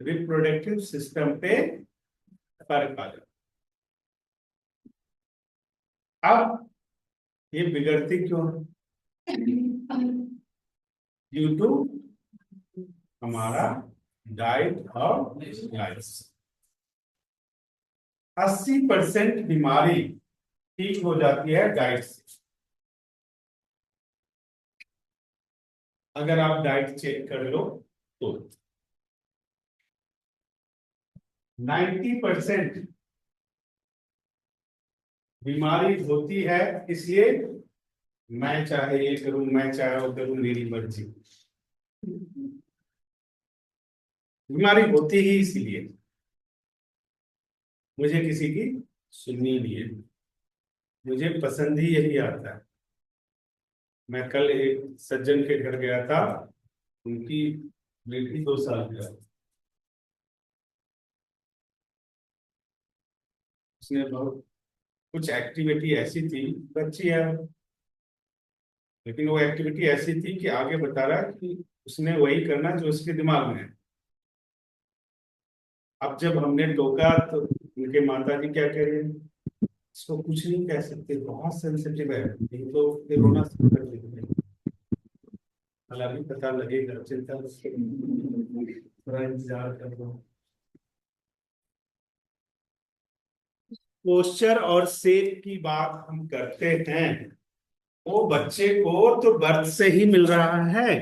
रिप्रोडक्टिव सिस्टम पे फर्क आ जाता है। अब ये बिगड़ती क्यों है? ड्यू टू हमारा डाइट और लाइफ। 80% बीमारी ठीक हो जाती है डाइट से। अगर आप डाइट चेक कर लो तो 90% बीमारी होती है, इसलिए मैं चाहे ये करूं, मैं चाहे वो करूं, मेरी मर्जी। बीमारी होती ही इसीलिए, मुझे किसी की सुननी नहीं है, मुझे पसंद ही यही आता है। मैं कल एक सज्जन के घर गया था, उनकी बेटी 2 साल की है। उसने बहुत कुछ एक्टिविटी ऐसी थी, बच्ची है लेकिन वो एक्टिविटी ऐसी थी कि आगे बता रहा कि उसने वही करना जो उसके दिमाग में है। अब जब हमने टोका तो उनके माता जी क्या कह रहे हैं, इसको कुछ नहीं कह सकते, बहुत सेंसिटिव है, नहीं तो फिर रोना शुरू कर देते। हालांकि पता लगेगा, चिंता थोड़ा इंतजार कर लो। पोस्चर और शेप की बात हम करते हैं, वो बच्चे को तो बर्थ से ही मिल रहा है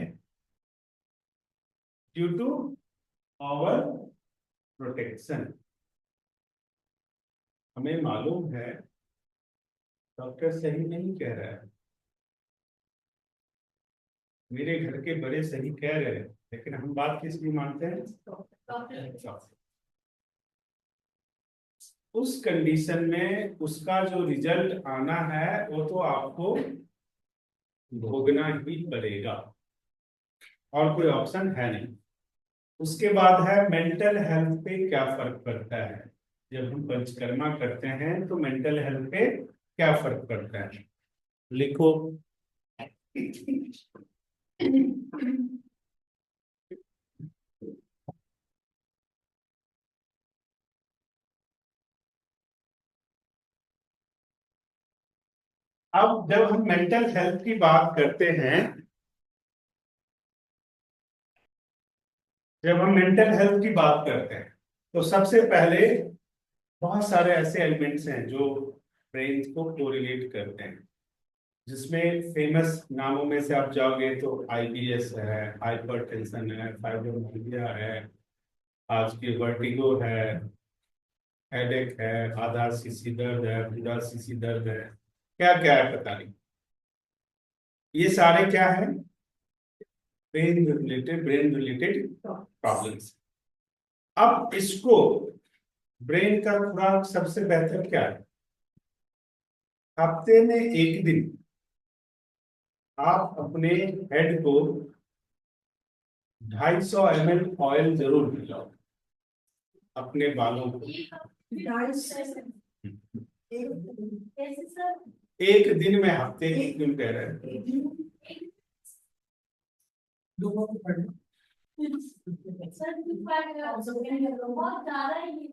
ड्यू टू आवर प्रोटेक्शन। हमें मालूम है डॉक्टर सही नहीं कह रहा है, मेरे घर के बड़े सही कह रहे हैं, लेकिन हम बात किस लिए मानते हैं? उस कंडीशन में उसका जो रिजल्ट आना है वो तो आपको भोगना ही पड़ेगा, और कोई ऑप्शन है नहीं। उसके बाद है मेंटल हेल्थ पे क्या फर्क पड़ता है। जब हम पंचकर्मा करते हैं तो मेंटल हेल्थ पे क्या फर्क पड़ता है, लिखो। अब जब हम मेंटल हेल्थ की बात करते हैं, जब हम मेंटल हेल्थ की बात करते हैं तो सबसे पहले बहुत सारे ऐसे एलिमेंट्स हैं जो ब्रेन को कोरिलेट करते हैं, जिसमें फेमस नामों में से आप जाओगे तो आईबीएस है, हाइपरटेंशन है, फाइब्रोमाइल्जिया है, आज की वर्टिगो है, हेडेक है, आधा सीसी दर्द है, पूरा सीसी दर्द है, क्या क्या है पता नहीं। ये सारे क्या है? Brain related problems. अब इसको ब्रेन का खुराक सबसे बेहतर क्या है? हफ्ते में एक दिन आप अपने हेड को 250 ml ऑयल जरूर मिलाओ अपने बालों को। कैसे सर? एक दिन में, हफ्ते एक दिन कह रहे हैं। सर बहुत ज्यादा है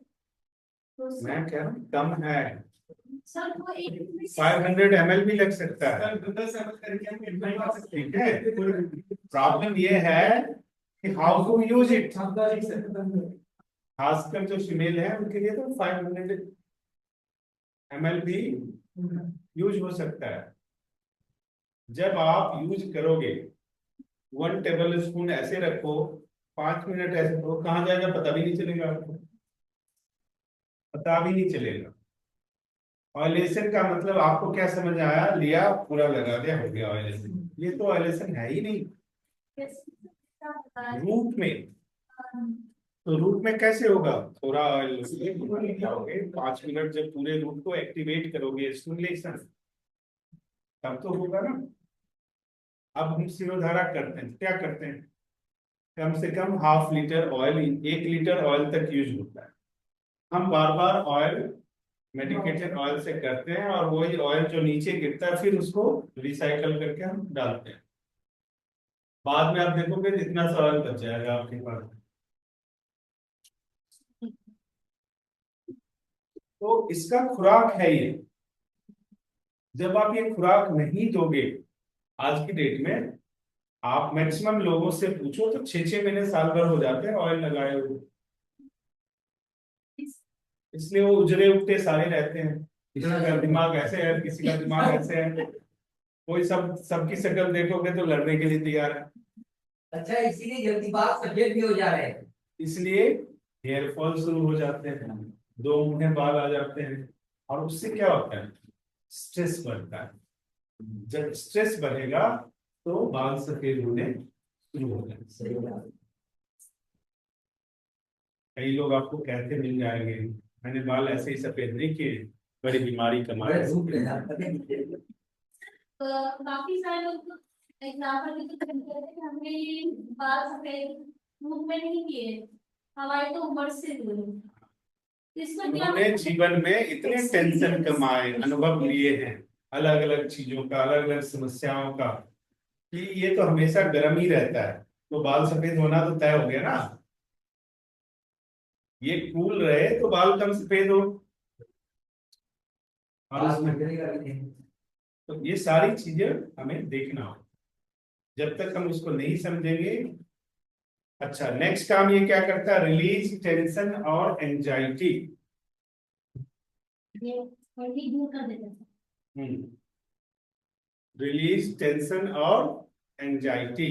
तो मैं कह रहा हूँ कम है, सर वो एक 500 ml भी लग सकता है। ठीक है, प्रॉब्लम ये है कि हाउ टू यूज इट। खासकर जो फीमेल है उनके लिए तो 500 ml भी यूज हो सकता है। जब आप यूज करोगे 1 टेबल स्पून ऐसे रखो, 5 मिनट ऐसे रखो, कहाँ जाएगा पता भी नहीं चलेगा आपको, पता भी नहीं चलेगा। ऑयलेशन का मतलब आपको क्या समझ आया, लिया पूरा लगा दिया हो गया ऑयलेशन, ये तो ऑयलेशन है ही नहीं रूट में। तो रूट में कैसे होगा, थोड़ा ऑयल लगाओगे 5 मिनट, जब पूरे रूट को एक्टिवेट करोगे स्टिमुलेशन, तब तो होगा ना। अब हम शिरोधारा करते हैं, क्या करते हैं, कम से कम ½ लीटर ऑयल, 1 लीटर ऑयल तक यूज होता है। हम बार बार ऑयल मेडिकेटेड ऑयल से करते हैं, और वही ऑयल जो नीचे गिरता है फिर उसको रिसाइकल करके हम डालते हैं। बाद में आप देखोगे इतना सा ऑयल बच जाएगा आपके पास। तो इसका खुराक है ये। जब आप ये खुराक नहीं दोगे, आज की डेट में आप मैक्सिमम लोगों से पूछो तो 6-6 महीने साल भर हो जाते हैं ऑयल लगाए हुए। इसलिए वो उजरे उगते सारे रहते हैं, किसी का दिमाग ऐसे है, किसी का दिमाग ऐसे है, कोई सबकी शक्ल देखोगे तो लड़ने के लिए तैयार है। अच्छा, इसीलिए जल्दी बात सफेद भी हो जा रहे हैं। इसलिए हेयर फॉल शुरू हो जाते हैं, 2 मुंहे बाल आ जाते हैं, और उससे क्या होता है, स्ट्रेस बढ़ता है। जब स्ट्रेस बढ़ेगा तो बाल सफेद होने शुरू हो जाएंगे। कई लोग आपको कहते मिल जाएंगे, मैंने बाल ऐसे ही सफेद नहीं किए, बड़ी बीमारी कमा बड़े रहे धूप में हैं। जाते हैं। तो काफी सारे लोग एग्जाम्पल भी तो कहते हैं कि हमने ये बाल सफेद मुंह में नहीं किए, हमारी तो उम्र से हुई। इसमें क्या उन्होंने जीवन में इतने टेंशन कमाए, अनुभव लिए हैं अलग अलग चीजों का, अलग अलग समस्याओं का, कि ये तो हमेशा गर्म ही रहता है, तो बाल सफेद होना तो तय हो गया ना। ये कूल रहे तो बाल कम सफेद हो। और बात उसमें निकलेगा भी नहीं। तो ये सारी चीजें हमें देखना हो, जब तक हम उसको नहीं समझेंगे। अच्छा, नेक्स्ट काम ये क्या करता है, रिलीज टेंशन और एंजाइटी। ये थोड़ी दूर कर देते हैं। रिलीज टेंशन और एंजाइटी।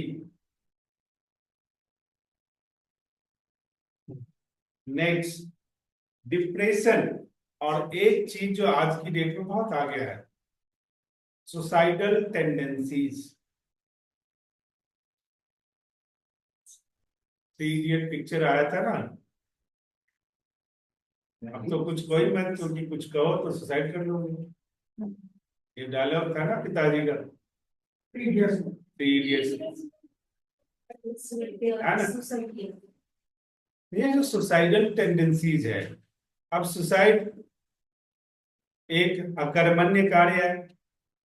नेक्स्ट डिप्रेशन, और एक चीज जो आज की डेट में बहुत आ गया है, सुसाइडल टेंडेंसीज। 3 इडियट पिक्चर आया था ना, अब तो कुछ कोई मत, क्योंकि कुछ कहो तो सुसाइड कर लोगे। ये डायलॉग था ना पिताजी का, 3 इडियट्स। ये जो सुसाइडल टेंडेंसीज है, अब सुसाइड एक अकर्मण्य कार्य है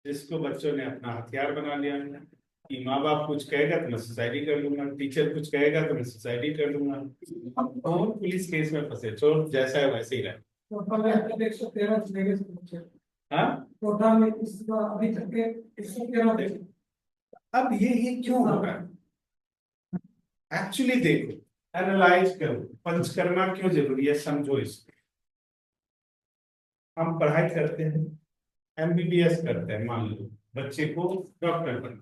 जिसको बच्चों ने अपना हथियार बना लिया है, कि माँ बाप कुछ कहेगा तो मैं सुसाइड कर लूंगा, टीचर कुछ कहेगा तो मैं सुसाइड कर लूंगा। अब कौन पुलिस केस में फंसे, चोर जैसा है वैसे ही रहे। टोटल में 113 हाँ, टोटल में इसका अभी तक के 113। अब ये क्यों हो रहा है, एक्चुअली देखो, एनालाइज करो, पंचकर्मा क्यों जरूरी है, समझो इसको। हम पढ़ाई करते हैं, MBBS करते हैं, मान लो बच्चे को डॉक्टर बनना,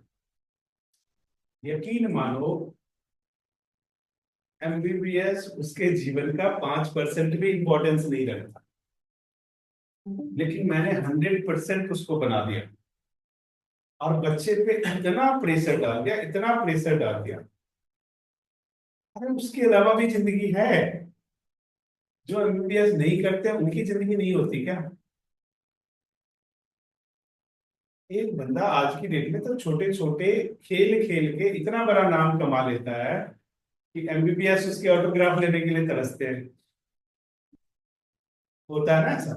यकीन मानो MBBS उसके जीवन का 5% भी इंपॉर्टेंस नहीं रखता, लेकिन मैंने 100% उसको बना दिया, और बच्चे पे इतना प्रेशर डाल दिया, इतना प्रेशर डाल दिया। अरे उसके अलावा भी जिंदगी है, जो MBBS नहीं करते उनकी जिंदगी नहीं होती क्या। एक बंदा आज की डेट में तो छोटे छोटे खेल खेल के इतना बड़ा नाम कमा लेता है कि MBBS उसके ऑटोग्राफ लेने के लिए तरसते हैं। होता है ना ऐसा।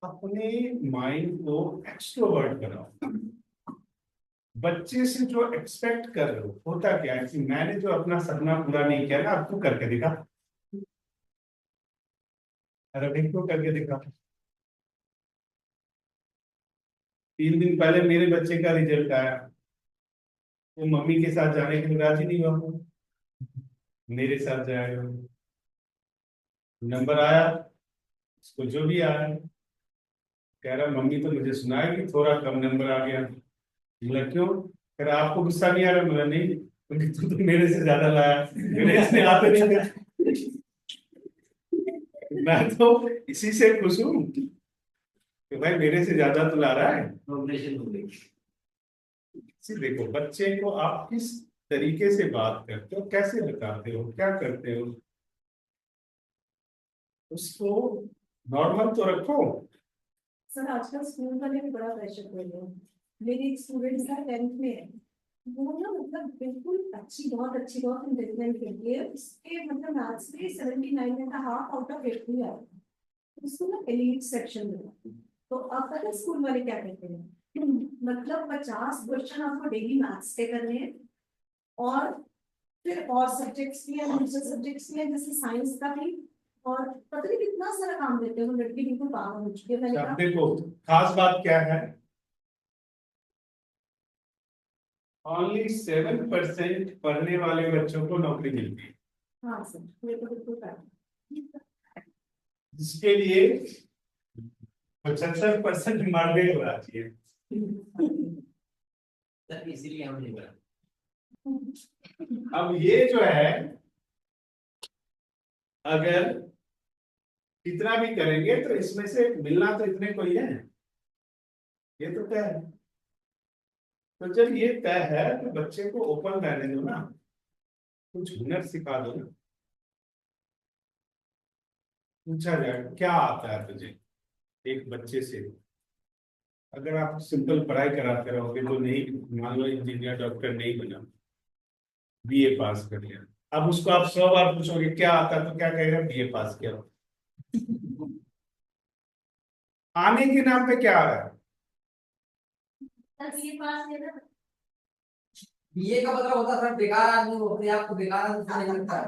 अपने माइंड को एक्सट्रोवर्ट बनाओ। बच्चे से जो एक्सपेक्ट कर रहे हो, होता क्या है कि मैंने जो अपना सपना पूरा नहीं किया ना, अब तू करके दिखा, अरे भाई तू करके दिखा। 3 दिन पहले मेरे बच्चे का रिजल्ट आया, वो मम्मी के साथ जाने के लिए राजी नहीं हुआ, मेरे साथ जाएगा। नंबर आया, उसको जो भी आया, कह रहा मम्मी तो मुझे सुनाया कि थोड़ा कम नंबर आ गया। बोला क्यों, कह रहा आपको गुस्सा नहीं आ रहा। बोला नहीं, क्योंकि तू तो मेरे से ज्यादा लाया, मेरे इसमें आते नहीं थे। मैं तो इसी से खुश हूँ कि भाई मेरे से ज्यादा तो ला रहा है। प्रोग्रेशन हो गई। देखो बच्चे को आप किस तरीके से बात करते हो, कैसे बताते हो, क्या करते हो, उसको नॉर्मल तो रखो। सर आजकल स्कूल वाले भी बड़ा प्रेशर कर रहे हैं। मेरी एक स्टूडेंट है 10th में है, वो ना मतलब बिल्कुल अच्छी, बहुत अच्छी, बहुत इंटेलिजेंट लड़की है। उसके मतलब मैथ्स में 79.5 आउट ऑफ 80 आया, उसको ना एलीट सेक्शन में। तो अब पता है स्कूल वाले क्या कहते हैं, मतलब 50 क्वेश्चन आपको डेली मैथ्स के करने हैं, और फिर और सब्जेक्ट्स भी है, दूसरे सब्जेक्ट्स भी है, जैसे साइंस का भी, और पता नहीं कितना सारा काम देते हैं। वो लड़की बिल्कुल पागल हो चुकी है। मैंने अब कहा देखो खास बात क्या है, ओनली 7% पढ़ने वाले बच्चों को नौकरी मिलती है, हाँ सर, मेरे को बिल्कुल पता। जिसके लिए 75% मार्केट होना चाहिए। सर इसीलिए हम नहीं बना। अब ये जो है, अगर कितना भी करेंगे तो इसमें से मिलना तो इतने को ही है, ये तो तय है। तो जब ये तय है तो बच्चे को ओपन रहने दो ना, कुछ हुनर सिखा दो ना। पूछा जाए क्या आता है तुझे, एक बच्चे से अगर आप सिंपल पढ़ाई कराते रहोगे तो नहीं, मान लो इंजीनियर डॉक्टर नहीं बना, बीए पास कर लिया, अब उसको आप 100 बार पूछोगे क्या आता है तो क्या कहेगा, बीए पास किया। आने के नाम पे क्या आ रहा है, तब ये पास है ना। बीए का मतलब होता है बेकार आदमी, वो अपने आप को बेकार आदमी समझ लगता है।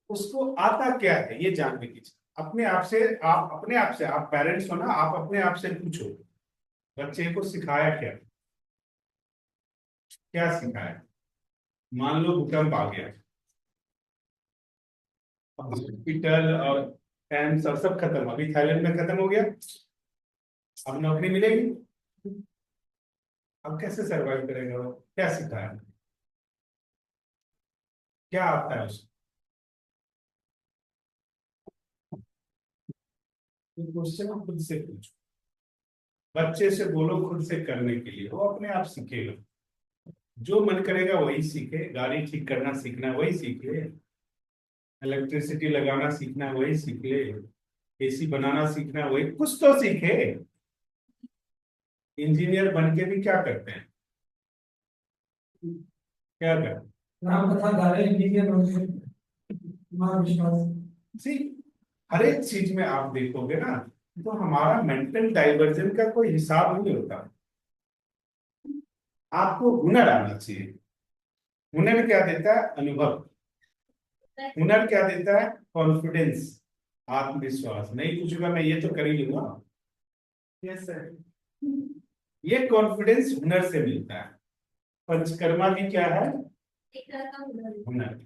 उसको आता क्या है ये जानने की चीज़। अपने आप से, आप अपने आप से, आप पेरेंट्स हो ना, आप अपने आप से पूछो बच्चे को सिखाया क्या, क्या सिखाया। मान लो भूकंप आ गया, अब हॉस्पिटल और एम्स और सब खत्म, अभी थाईलैंड में खत्म हो गया, अब नौकरी मिलेगी, अब कैसे सरवाइव करेगा वो, क्या सिखाया, क्या आता है उसको। तो क्वेश्चन खुद से पूछो, बच्चे से बोलो खुद से करने के लिए, वो अपने आप सीखेगा। जो मन करेगा वही सीखे, गाड़ी ठीक करना सीखना है वही सीखे, इलेक्ट्रिसिटी लगाना सीखना है वही सीख ले, एसी बनाना सीखना है वही, कुछ तो सीखे। इंजीनियर बन के भी क्या करते हैं, क्या करते हैं, राम कथा गा रहे इंजीनियर बनते, मां विश्वास। सी हर एक चीज में आप देखोगे ना, तो हमारा मेंटल डाइवर्जन का कोई हिसाब नहीं होता। आपको हुनर आना चाहिए। हुनर क्या देता है, अनुभव। हुनर क्या देता है, कॉन्फिडेंस, आत्मविश्वास। नहीं पूछूंगा मैं ये तो कर ही लूंगा, यस सर, ये कॉन्फिडेंस हुनर से मिलता है। पंचकर्मा भी क्या है, एक तरह का हुनर है। हुनर।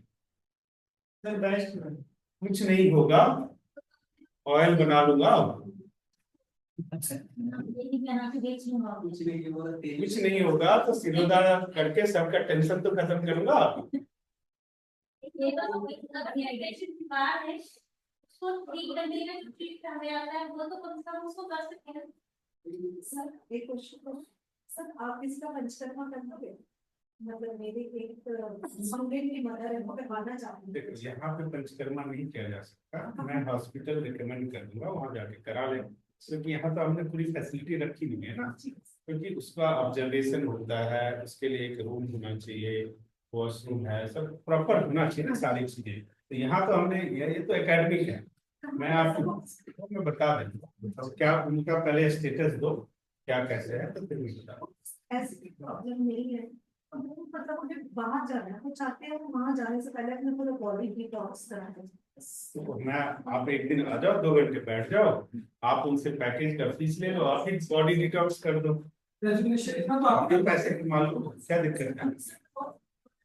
सर बेस्ट, कुछ नहीं होगा, ऑयल बना लूंगा, यही बना के बेच लूंगा। कुछ नहीं ये बोला तेरी। कुछ नहीं होगा तो सिरोदा करके सबका टेंशन तो खत्म करूंगा। ये तो डिहाइड्रेशन की बात है, उसको ठीक करने में जो ट्रीट हमें आता है वो तो कम से कम उसको कर सकते हैं। सर एक क्वेश्चन, सर आप इसका पंचकर्मा कर दोगे? मतलब मेरी एक स्टूडेंट की मदर है, वो करवाना चाहती है। देखो यहाँ पे पंचकर्मा नहीं किया जा सकता, मैं हॉस्पिटल रिकमेंड कर दूंगा, वहां जाके करा ले, क्योंकि यहाँ तो हमने पूरी फैसिलिटी रखी नहीं है ना, क्योंकि उसका ऑब्जर्वेशन होता है, उसके लिए एक रूम होना चाहिए, वॉशरूम है, सब प्रॉपर होना चाहिए ना सारी चीजें। तो यहाँ तो हमने ये तो एकेडमिक है, मैं आपको मैं बता दें तो क्या उनका पहले स्टेटस दो, क्या कैसे है, तो फिर मैं बताऊँ। ऐसी कोई प्रॉब्लम नहीं है, मतलब मुझे बाहर जाना है, वो चाहते हैं वो वहां जाने से पहले अपने पूरा बॉडी डिटॉक्स कराना। तो मैं, आप एक दिन आ जाओ, 2 घंटे बैठ जाओ, आप उनसे पैकेज का फीस ले लो, आप ही बॉडी डिटॉक्स कर दो, रेजिग्नेशन इतना तो आपके आपके पैसे कमा लो, क्या दिक्कत है।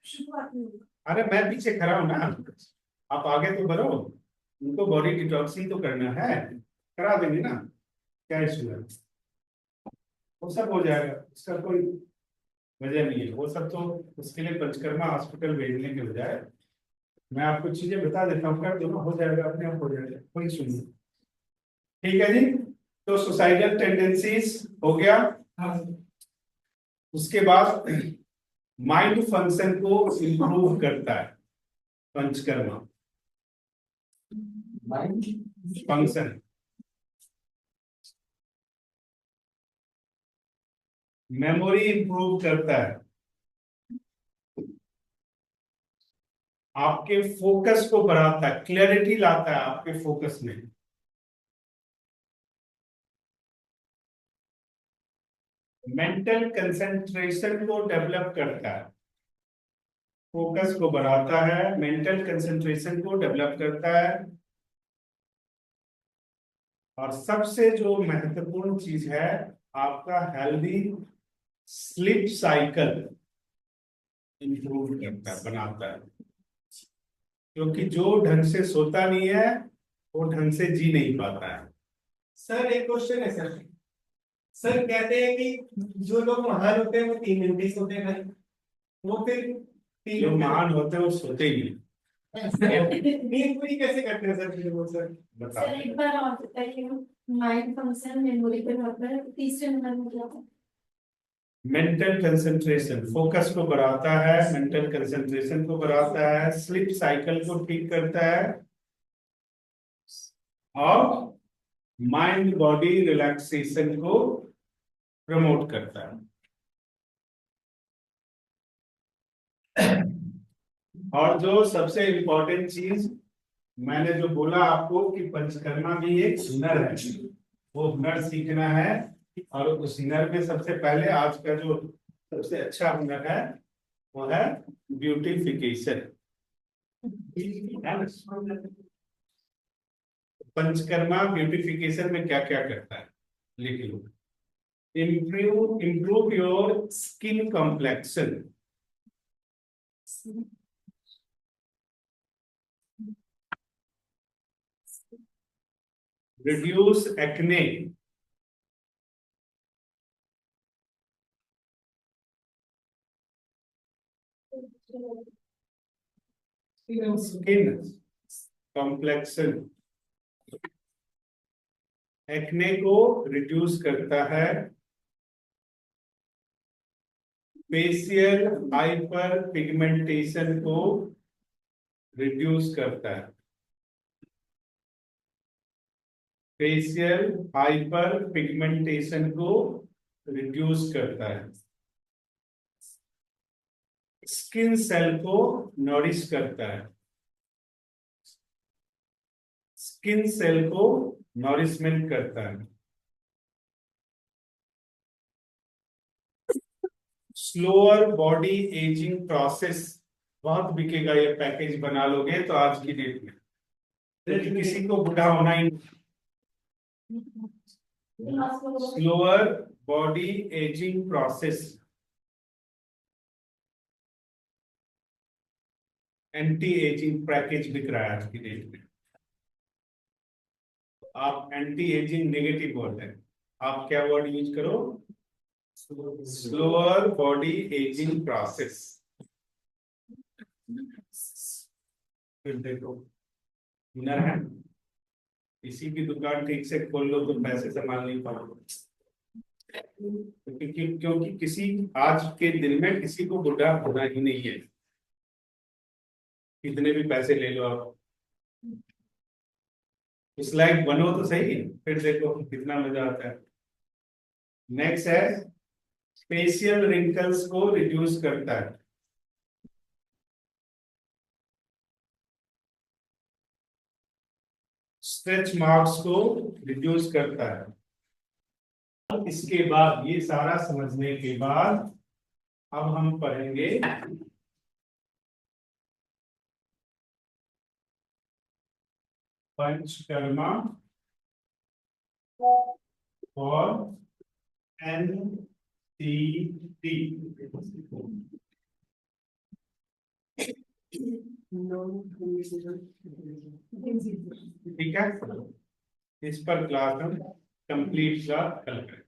शुरुआत में अरे मैं पीछे खड़ा हूं ना, आप आगे तो बढ़ो, उनको बॉडी डिटॉक्सिंग तो करना है, करा देंगे ना, क्या इशू है, वो सब हो जाएगा, उसका कोई वजह नहीं है। वो सब तो उसके लिए पंचकर्मा हॉस्पिटल भेजने के बजाय मैं आपको चीजें बता देता हूँ, कर दो, हो जाएगा, अपने आप हो जाएगा, कोई सुनिए। ठीक है जी, तो सुसाइडल टेंडेंसीज हो गया। हाँ उसके बाद माइंड फंक्शन को इंप्रूव करता है panchakarma. Mind function, memory improve करता है, आपके फोकस को बढ़ाता है, क्लैरिटी लाता है आपके फोकस में। मेंटल कंसंट्रेशन को डेवलप करता है, फोकस को बढ़ाता है, मेंटल कंसंट्रेशन को डेवलप करता है। और सबसे जो महत्वपूर्ण चीज है, आपका हेल्दी स्लीप साइकिल इंप्रूव करता है, बनाता है। क्योंकि जो ढंग से सोता नहीं है वो ढंग से जी नहीं पाता है। सर, एक क्वेश्चन है सर। सर कहते हैं कि जो लोग महान होते हैं वो 3 घंटे ही सोते हैं भाई, वो फिर जो 3 घंटे महान होते हैं वो सोते ही नहीं। नींद पूरी कैसे करते हैं सर फिर वो सर? बता, सर एक बार और बताइए, माइंड फंक्शन मेमोरी पे होता है, तीसरे नंबर में क्या था? मेंटल कंसंट्रेशन, फोकस को बढ़ाता है, मेंटल कंसंट्रेशन को बढ़ाता है, स्लीप साइकिल को ठीक करता है, और माइंड बॉडी रिलैक्सेशन को प्रमोट करता है। और जो सबसे इम्पोर्टेंट चीज मैंने जो बोला आपको कि पंचकर्मा भी एक हुनर है, वो हुनर सीखना है। और उस हुनर में सबसे पहले आज का जो सबसे अच्छा हुनर है वो है ब्यूटिफिकेशन। पंचकर्मा ब्यूटिफिकेशन में क्या क्या करता है, लिख लो। improve your skin complexion, reduce acne, skin complexion, acne को रिड्यूस करता है, फेशियल हाइपर पिगमेंटेशन को रिड्यूस करता है, फेशियल हाइपर पिगमेंटेशन को रिड्यूस करता है, स्किन सेल को नॉरिश करता है, स्किन सेल को नॉरिशमेंट करता है, स्लोअर बॉडी एजिंग प्रोसेस, बहुत बिकेगा ये पैकेज बना लोगे तो आज की डेट में, क्योंकि किसी को बूढ़ा होना ही। Slower body aging process, anti aging package बिक रहा है आज की डेट में। आप एंटी एजिंग नेगेटिव वर्ड है, आप क्या वर्ड यूज करो, स्लोअर बॉडी एजिंग प्रोसेस। फिर देखो हुनर है, इसी की दुकान ठीक से खोल लो तो पैसे संभाल नहीं पाओगे। क्योंकि किसी आज के दिन में किसी को बुढ़ा होना ही नहीं है, कितने भी पैसे ले लो आप, उस लायक बनो तो सही, फिर देखो कितना मजा आता है। नेक्स्ट है फेशियल रिंकल्स को रिड्यूस करता है, स्ट्रेच मार्क्स को रिड्यूस करता है। इसके बाद ये सारा समझने के बाद अब हम पढ़ेंगे पंचकर्मा और NCT। ठीक है, इस पर क्लास हम कंप्लीट का कल करें।